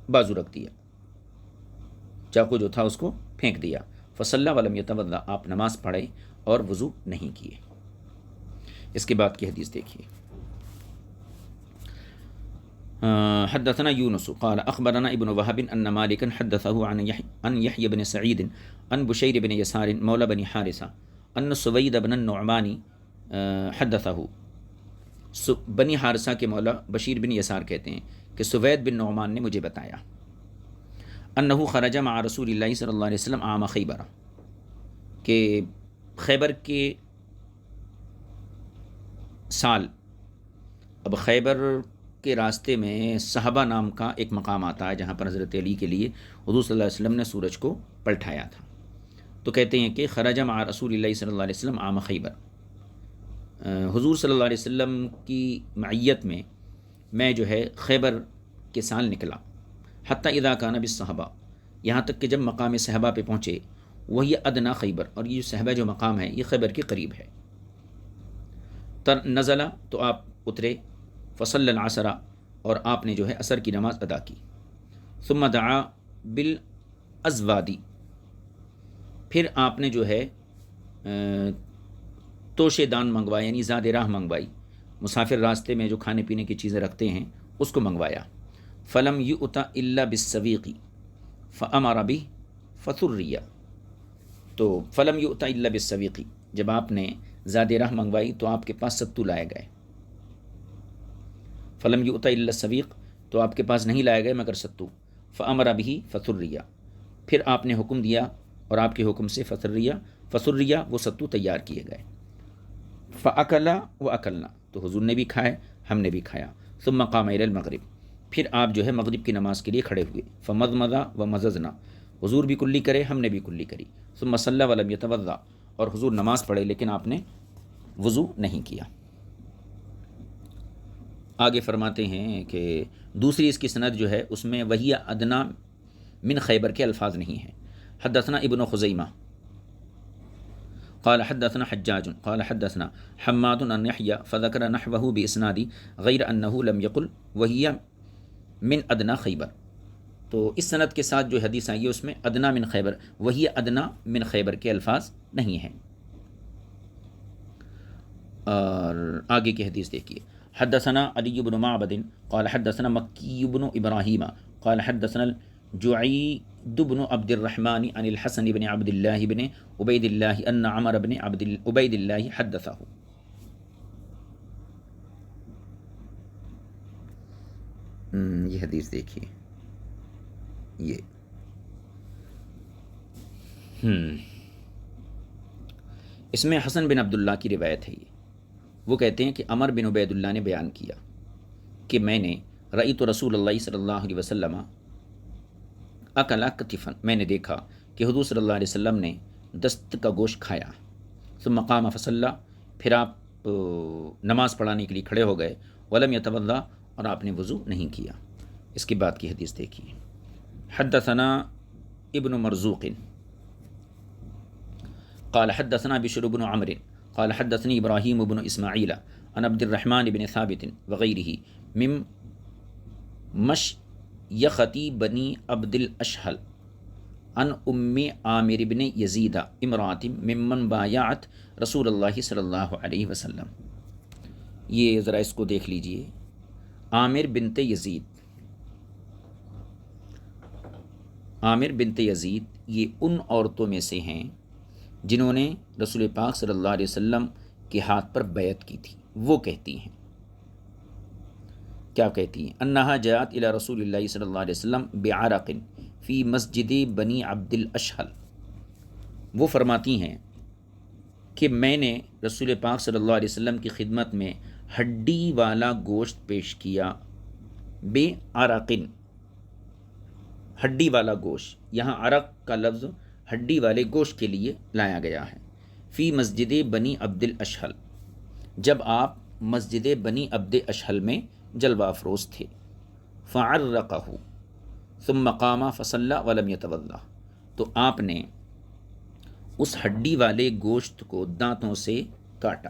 بازو رکھ دیا، چاقو جو تھا اس کو پھینک دیا. فصلی ولم یتوضا، آپ نماز پڑھے اور وضو نہیں کیے. اس کے بعد کی حدیث دیکھیے. حدثنا یونس قال اخبرنا ابن وهب ان مالكا حدثه عن يحيى بن سعيد عن بشير بن يسار مولى بن حارثة ان سويد بن النعمان حدثه. بنی حارثہ کے مولا بشیر بن یسار کہتے ہیں کہ سوید بن نعمان نے مجھے بتایا انہو خرج مع رسول اللہ صلی اللہ علیہ وسلم عام خیبر، کہ خیبر کے سال، اب خیبر کے راستے میں صحابہ نام کا ایک مقام آتا ہے جہاں پر حضرت علی کے لیے حضور صلی اللہ علیہ وسلم نے سورج کو پلٹایا تھا. تو کہتے ہیں کہ خرج مع رسول اللہ صلی اللہ علیہ وسلم عام خیبر، حضور صلی اللہ علیہ وسلم کی معیت میں جو ہے خیبر کے سال نکلا. حتی اذا کان بالصحابہ، یہاں تک کہ جب مقام صحابہ پہ پہنچے. وہی ادنا خیبر، اور یہ جو صحابہ جو مقام ہے یہ خیبر کے قریب ہے. نزلہ، تو آپ اترے. فصلی العصر، اور آپ نے جو ہے عصر کی نماز ادا کی. ثم دعا بالازوادی، پھر آپ نے جو ہے توشے دان منگوایا، یعنی زاد راہ منگوائی. مسافر راستے میں جو کھانے پینے کی چیزیں رکھتے ہیں اس کو منگوایا. فلم یؤت الا بالسویق فامر به فثریا، تو فلم یؤت الا بالسویق، جب آپ نے زاد راہ منگوائی تو آپ کے پاس ستو لائے گئے. فلم یؤت الا السویق، تو آپ کے پاس نہیں لائے گئے مگر ستو. فامر به فثریا، پھر آپ نے حکم دیا اور آپ کے حکم سے فثریا وہ ستو تیار کیے گئے. فاکلا واکلنا، تو حضور نے بھی کھائے ہم نے بھی کھایا. ثم قام الی المغرب، پھر آپ جو ہے مغرب کی نماز کے لیے کھڑے ہوئے. فمضمض ومززنا، حضور بھی کلی کرے ہم نے بھی کلی کری. ثم صلی ولم یتوضا، اور حضور نماز پڑھے لیکن آپ نے وضو نہیں کیا. آگے فرماتے ہیں کہ دوسری اس کی سند جو ہے اس میں وہی ادنا من خیبر کے الفاظ نہیں ہیں. حدثنا ابن خزیمہ قال حدثنا حجاج قال حدثنا حماد عن يحيى فذكر نحوه باسناد غير انه لم يقل وهي من ادنا خیبر. تو اس سند کے ساتھ جو حدیث آئی ہے اس میں ادنا من خیبر، وہی ادنا من خیبر کے الفاظ نہیں ہیں. اور آگے کی حدیث دیکھیے. حدثنا علی بن معبد قال حدثنا مکی بن ابراہیم قال حدثنا الجعید بن عبد الرحمن عن الحسن بن عبد الله بن عبید اللہ ان عمر بن عبید اللہ حدثہ. یہ حدیث دیکھیے. یہ اس میں حسن بن عبداللہ کی روایت ہے. وہ کہتے ہیں کہ عمر بن عبید اللہ نے بیان کیا کہ میں نے رأیت رسول اللہ صلی اللہ علیہ وسلم اکلا کتفن، میں نے دیکھا کہ حضور صلی اللہ علیہ وسلم نے دست کا گوشت کھایا. ثم قام فصلی، پھر آپ نماز پڑھانے کے لیے کھڑے ہو گئے. ولم یتوضا، اور آپ نے وضو نہیں کیا. اس کے بعد کی حدیث دیکھیے. حدثنا ابن مرزوق قال حدثنا بشر بن عمرو قال حدثني ابراہیم بن اسماعیل عن عبد الرحمن بن ثابت وغیرہ من مشیختی بنی عبد الاشہل عن ام عامر بن یزید امرات ممن بایعت رسول اللہ صلی اللہ علیہ وسلم. یہ ذرا اس کو دیکھ لیجئے. عامر بنت یزید، عامر بنت یزید یہ ان عورتوں میں سے ہیں جنہوں نے رسول پاک صلی اللہ علیہ وسلم کے ہاتھ پر بیعت کی تھی. وہ کہتی ہیں، کیا کہتی ہیں؟ انہا جاءت الی رسول اللہ صلی اللہ علیہ وسلم بعرق فی مسجد بنی عبد الاشہل. وہ فرماتی ہیں کہ میں نے رسول پاک صلی اللہ علیہ وسلم کی خدمت میں ہڈی والا گوشت پیش کیا بے عرقن، ہڈی والا گوشت، یہاں عرق کا لفظ ہڈی والے گوشت کے لیے لایا گیا ہے، فی مسجد بنی عبد الاشہل، جب آپ مسجد بنی عبد اشہل میں جلوہ افروز تھے، فعرقہ ثم قام فصلی ولم یتوضا، تو آپ نے اس ہڈی والے گوشت کو دانتوں سے کاٹا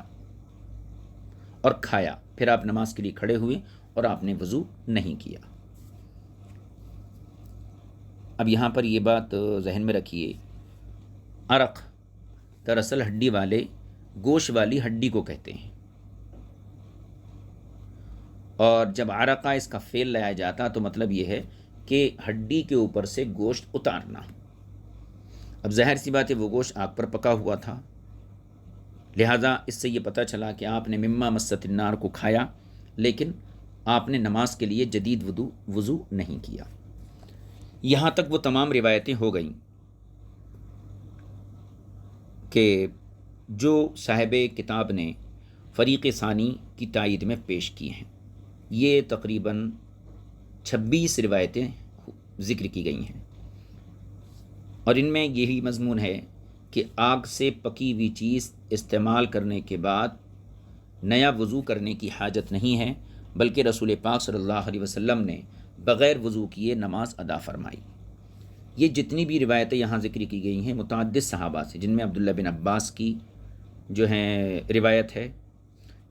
اور کھایا، پھر آپ نماز کے لیے کھڑے ہوئے اور آپ نے وضو نہیں کیا۔ اب یہاں پر یہ بات ذہن میں رکھیے، عرق دراصل ہڈی والے گوشت والی ہڈی کو کہتے ہیں، اور جب عرقہ اس کا فعل لایا جاتا تو مطلب یہ ہے کہ ہڈی کے اوپر سے گوشت اتارنا۔ اب ظاہر سی بات ہے وہ گوشت آگ پر پکا ہوا تھا، لہٰذا اس سے یہ پتہ چلا کہ آپ نے مما مست النار کو کھایا، لیکن آپ نے نماز کے لیے جدید وضو نہیں کیا۔ یہاں تک وہ تمام روایتیں ہو گئیں کہ جو صاحب کتاب نے فریق ثانی کی تائید میں پیش کی ہیں، یہ تقریباً 26 روایتیں ذکر کی گئی ہیں، اور ان میں یہی مضمون ہے کہ آگ سے پکی ہوئی چیز استعمال کرنے کے بعد نیا وضو کرنے کی حاجت نہیں ہے، بلکہ رسول پاک صلی اللہ علیہ وسلم نے بغیر وضو کیے نماز ادا فرمائی۔ یہ جتنی بھی روایتیں یہاں ذکر کی گئی ہیں متعدد صحابہ سے، جن میں عبداللہ بن عباس کی جو ہیں روایت ہے،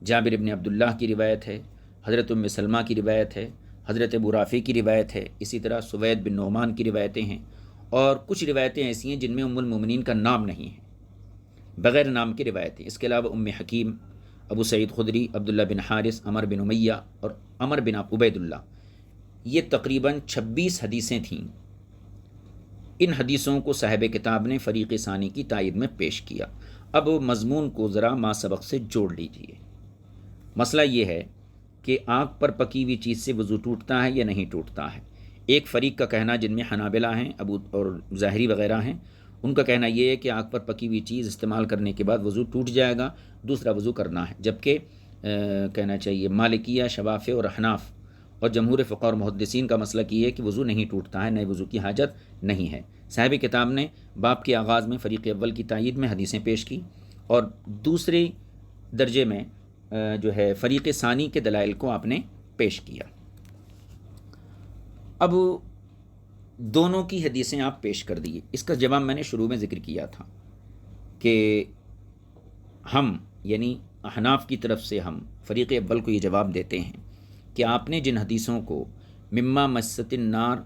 جابر بن عبداللہ کی روایت ہے، حضرت ام سلمہ کی روایت ہے، حضرت ابو رافع کی روایت ہے، اسی طرح سوید بن نعمان کی روایتیں ہیں، اور کچھ روایتیں ایسی ہیں جن میں ام المومنین کا نام نہیں ہے، بغیر نام کی روایتیں۔ اس کے علاوہ ام حکیم، ابو سعید خدری، عبداللہ بن حارث، عمر بن امیہ اور عمر بن عبید اللہ، یہ تقریباً 26 حدیثیں تھیں۔ ان حدیثوں کو صاحب کتاب نے فریق ثانی کی تائید میں پیش کیا۔ اب مضمون کو ذرا ما سبق سے جوڑ لیجئے۔ مسئلہ یہ ہے کہ آنکھ پر پکی ہوئی چیز سے وضو ٹوٹتا ہے یا نہیں ٹوٹتا ہے۔ ایک فریق کا کہنا، جن میں حنابلہ ہیں اور ظاہری وغیرہ ہیں، ان کا کہنا یہ ہے کہ آنکھ پر پکی ہوئی چیز استعمال کرنے کے بعد وضو ٹوٹ جائے گا، دوسرا وضو کرنا ہے، جبکہ کہنا چاہیے مالکیہ، شوافع اور احناف اور جمہور فقہاء اور محدثین کا مسلک یہ ہے کہ وضو نہیں ٹوٹتا ہے، نئے وضو کی حاجت نہیں ہے۔ صاحب کتاب نے باب کے آغاز میں فریق اول کی تائید میں حدیثیں پیش کی، اور دوسرے درجے میں جو ہے فریق ثانی کے دلائل کو آپ نے پیش کیا۔ اب دونوں کی حدیثیں آپ پیش کر دیے، اس کا جواب میں نے شروع میں ذکر کیا تھا کہ ہم یعنی احناف کی طرف سے ہم فریق اول کو یہ جواب دیتے ہیں کہ آپ نے جن حدیثوں کو مما مست النار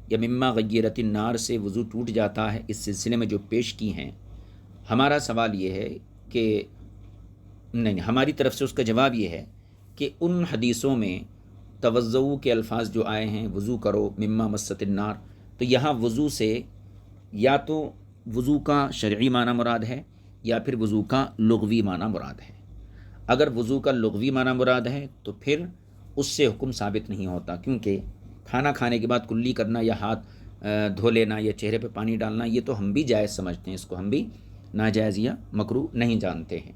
یا مما غیرت النار سے وضو ٹوٹ جاتا ہے اس سلسلے میں جو پیش کی ہیں، ہمارا سوال یہ ہے کہ نہیں، ہماری طرف سے اس کا جواب یہ ہے کہ ان حدیثوں میں توضؤ کے الفاظ جو آئے ہیں، وضو کرو مما مست النار، تو یہاں وضو سے یا تو وضو کا شرعی معنی مراد ہے یا پھر وضو کا لغوی معنی مراد ہے۔ اگر وضو کا لغوی معنی مراد ہے تو پھر اس سے حکم ثابت نہیں ہوتا، کیونکہ کھانا کھانے کے بعد کلی کرنا یا ہاتھ دھو لینا یا چہرے پہ پانی ڈالنا، یہ تو ہم بھی جائز سمجھتے ہیں، اس کو ہم بھی ناجائز یا مکروہ نہیں جانتے ہیں۔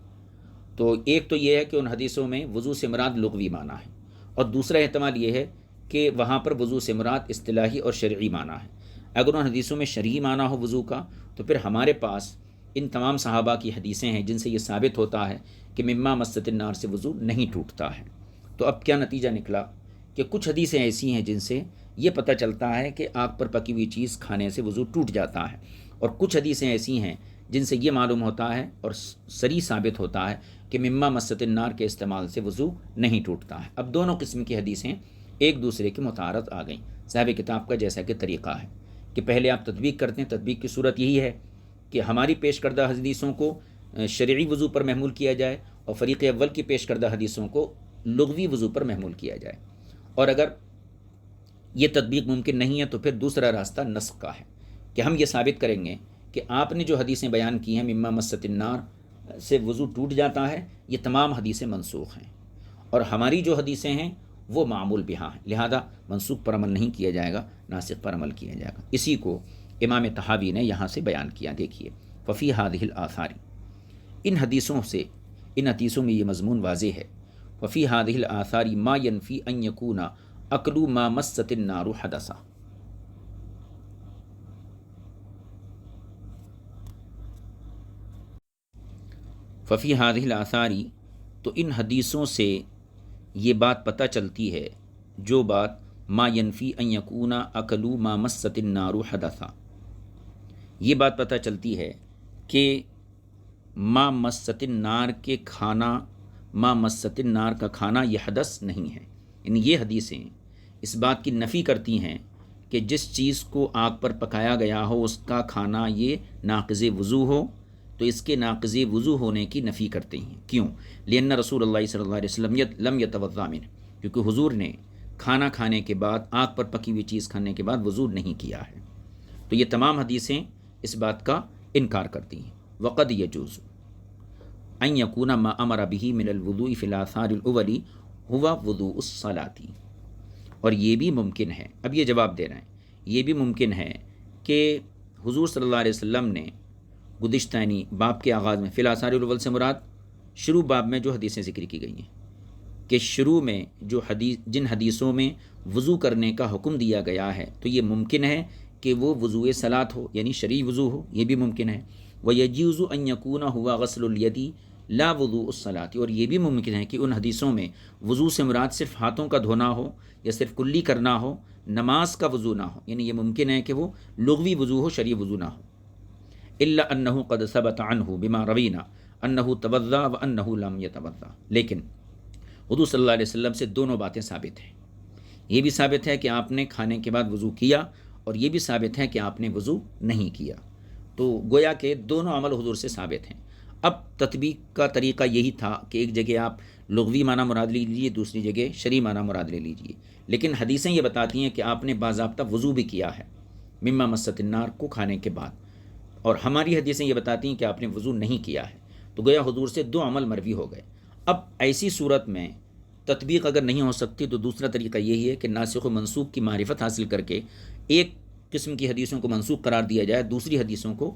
تو ایک تو یہ ہے کہ ان حدیثوں میں وضو سے مراد لغوی معنی ہے، اور دوسرا احتمال یہ ہے کہ وہاں پر وضو سے مراد اصطلاحی اور شرعی معنی ہے۔ اگر ان حدیثوں میں شرعی معنی ہو وضو کا، تو پھر ہمارے پاس ان تمام صحابہ کی حدیثیں ہیں جن سے یہ ثابت ہوتا ہے کہ مما مست النار سے وضو نہیں ٹوٹتا ہے۔ تو اب کیا نتیجہ نکلا کہ کچھ حدیثیں ایسی ہیں جن سے یہ پتہ چلتا ہے کہ آگ پر پکی ہوئی چیز کھانے سے وضو ٹوٹ جاتا ہے، اور کچھ حدیثیں ایسی ہیں جن سے یہ معلوم ہوتا ہے اور صریح ثابت ہوتا ہے کہ مما مست النار کے استعمال سے وضو نہیں ٹوٹتا ہے۔ اب دونوں قسم کی حدیثیں ایک دوسرے کے متعارض آ گئیں۔ صاحب کتاب کا جیسا کہ طریقہ ہے کہ پہلے آپ تطبیق کرتے ہیں، تطبیق کی صورت یہی ہے کہ ہماری پیش کردہ حدیثوں کو شرعی وضو پر محمول کیا جائے اور فریق اول کی پیش کردہ حدیثوں کو لغوی وضو پر محمول کیا جائے، اور اگر یہ تطبیق ممکن نہیں ہے تو پھر دوسرا راستہ نسخ کا ہے کہ ہم یہ ثابت کریں گے کہ آپ نے جو حدیثیں بیان کی ہیں مما مست النار سے وضو ٹوٹ جاتا ہے، یہ تمام حدیثیں منسوخ ہیں، اور ہماری جو حدیثیں ہیں وہ معمول بہا ہیں، لہذا منسوخ پر عمل نہیں کیا جائے گا، ناسخ پر عمل کیا جائے گا۔ اسی کو امام طحاوی نے یہاں سے بیان کیا، دیکھیے ففی هذه الآثار، ان حدیثوں میں یہ مضمون واضح ہے، وفی هذه الآثار ما ينفی ان يكون اکلو ما مست النار حدثا۔ ففی هذه الآثار، تو ان حدیثوں سے یہ بات پتہ چلتی ہے، جو بات ما ینفی ان یکون اکلو ما مست النار حدثا، یہ بات پتہ چلتی ہے کہ ما مست النار کے کھانا، ما مست النار کا کھانا یہ حدث نہیں ہے، یعنی یہ حدیثیں اس بات کی نفی کرتی ہیں کہ جس چیز کو آگ پر پکایا گیا ہو اس کا کھانا یہ ناقض وضو ہو، تو اس کے ناقض وضو ہونے کی نفی کرتے ہیں۔ کیوں؟ لأن رسول اللہ صلی اللہ علیہ وسلم لم یتوضا منہ، کیونکہ حضور نے کھانا کھانے کے بعد، آگ پر پکی ہوئی چیز کھانے کے بعد وضو نہیں کیا ہے۔ تو یہ تمام حدیثیں اس بات کا انکار کرتی ہیں۔ وقد یجوز ان یکون ما امر به من الوضوء فی الاثار الاول ہوا وضوء الصلاۃ، اور یہ بھی ممکن ہے، اب یہ جواب دے رہے ہیں، یہ بھی ممکن ہے کہ حضور صلی اللہ علیہ وسلم نے گزشتہ یعنی باب کے آغاز میں، فی الاثار الاول سے مراد شروع باب میں جو حدیثیں ذکر کی گئی ہیں، کہ شروع میں جو جن حدیثوں میں وضو کرنے کا حکم دیا گیا ہے، تو یہ ممکن ہے کہ وہ وضوء صلاۃ ہو، یعنی شرعی وضو ہو، یہ بھی ممکن ہے۔ وَيَجُوزُ أَن يَكُونَ هُوَ غَسْلُ الْيَدِ لا وضوء الصلاۃ، اور یہ بھی ممکن ہے کہ ان حدیثوں میں وضو سے مراد صرف ہاتھوں کا دھونا ہو یا صرف کلی کرنا ہو، نماز کا وضو نہ ہو، یعنی یہ ممکن ہے کہ وہ لغوی وضو ہو، شرعی وضو نہ ہو۔ الا انه قد ثبت عنه بما روینا انه توضا وانه لم يتوضا، لیکن حضور صلی اللہ علیہ وسلم سے دونوں باتیں ثابت ہیں، یہ بھی ثابت ہے کہ آپ نے کھانے کے بعد وضو کیا، اور یہ بھی ثابت ہے کہ آپ نے وضو نہیں کیا، تو گویا کہ دونوں عمل حضور سے ثابت ہیں۔ اب تطبیق کا طریقہ یہی تھا کہ ایک جگہ آپ لغوی معنی مراد لے لیجیے، دوسری جگہ شرعی معنی مراد لے لیجیے، لیکن حدیثیں یہ بتاتی ہیں کہ آپ نے باضابطہ وضو بھی کیا ہے مما مست النار کو کھانے کے بعد، اور ہماری حدیثیں یہ بتاتی ہیں کہ آپ نے وضو نہیں کیا ہے، تو گویا حضور سے دو عمل مروی ہو گئے۔ اب ایسی صورت میں تطبیق اگر نہیں ہو سکتی تو دوسرا طریقہ یہی ہے کہ ناسخ و منسوخ کی معرفت حاصل کر کے ایک قسم کی حدیثوں کو منسوخ قرار دیا جائے، دوسری حدیثوں کو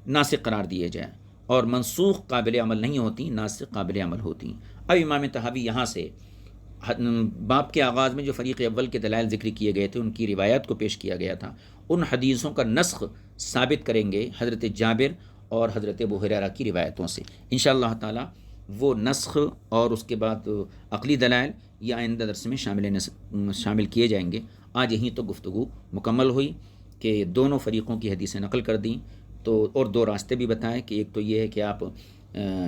ناسخ قرار دیا جائے، اور منسوخ قابل عمل نہیں ہوتی، ناسخ قابل عمل ہوتی۔ اب امام طحاوی یہاں سے باب کے آغاز میں جو فریق اول کے دلائل ذکر کیے گئے تھے، ان کی روایات کو پیش کیا گیا تھا، ان حدیثوں کا نسخ ثابت کریں گے حضرت جابر اور حضرت ابو ہریرہ کی روایتوں سے انشاءاللہ تعالی۔ وہ نسخ اور اس کے بعد عقلی دلائل یہ آئندہ درس میں شامل کیے جائیں گے۔ آج یہیں تو گفتگو مکمل ہوئی کہ دونوں فریقوں کی حدیثیں نقل کر دیں، تو اور دو راستے بھی بتائیں کہ ایک تو یہ ہے کہ آپ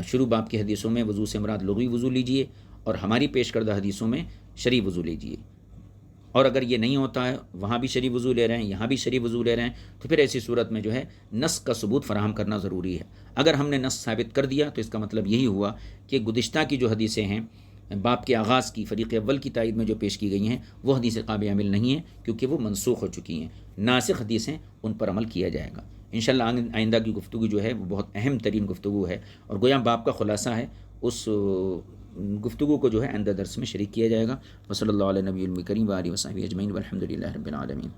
شروع باب کی حدیثوں میں وضو سے مراد لغوی وضو لیجئے، اور ہماری پیش کردہ حدیثوں میں شرعی وضو لیجئے، اور اگر یہ نہیں ہوتا ہے، وہاں بھی شرعی وضو لے رہے ہیں، یہاں بھی شرعی وضو لے رہے ہیں، تو پھر ایسی صورت میں جو ہے نص کا ثبوت فراہم کرنا ضروری ہے۔ اگر ہم نے نص ثابت کر دیا تو اس کا مطلب یہی ہوا کہ گزشتہ کی جو حدیثیں ہیں باب کے آغاز کی فریق اول کی تائید میں جو پیش کی گئی ہیں، وہ حدیثیں قابل عمل نہیں ہیں، کیونکہ وہ منسوخ ہو چکی ہیں۔ ناسخ حدیثیں ان پر عمل کیا جائے گا انشاءاللہ۔ آئندہ کی گفتگو جو ہے وہ بہت اہم ترین گفتگو ہے، اور گویا باب کا خلاصہ ہے، اس گفتگو کو جو ہے آئندہ درس میں شریک کیا جائے گا۔ وصلی اللہ علیہ نبی الکریم و آلہ و صحبہ اجمعین والحمد للہ رب العالمین۔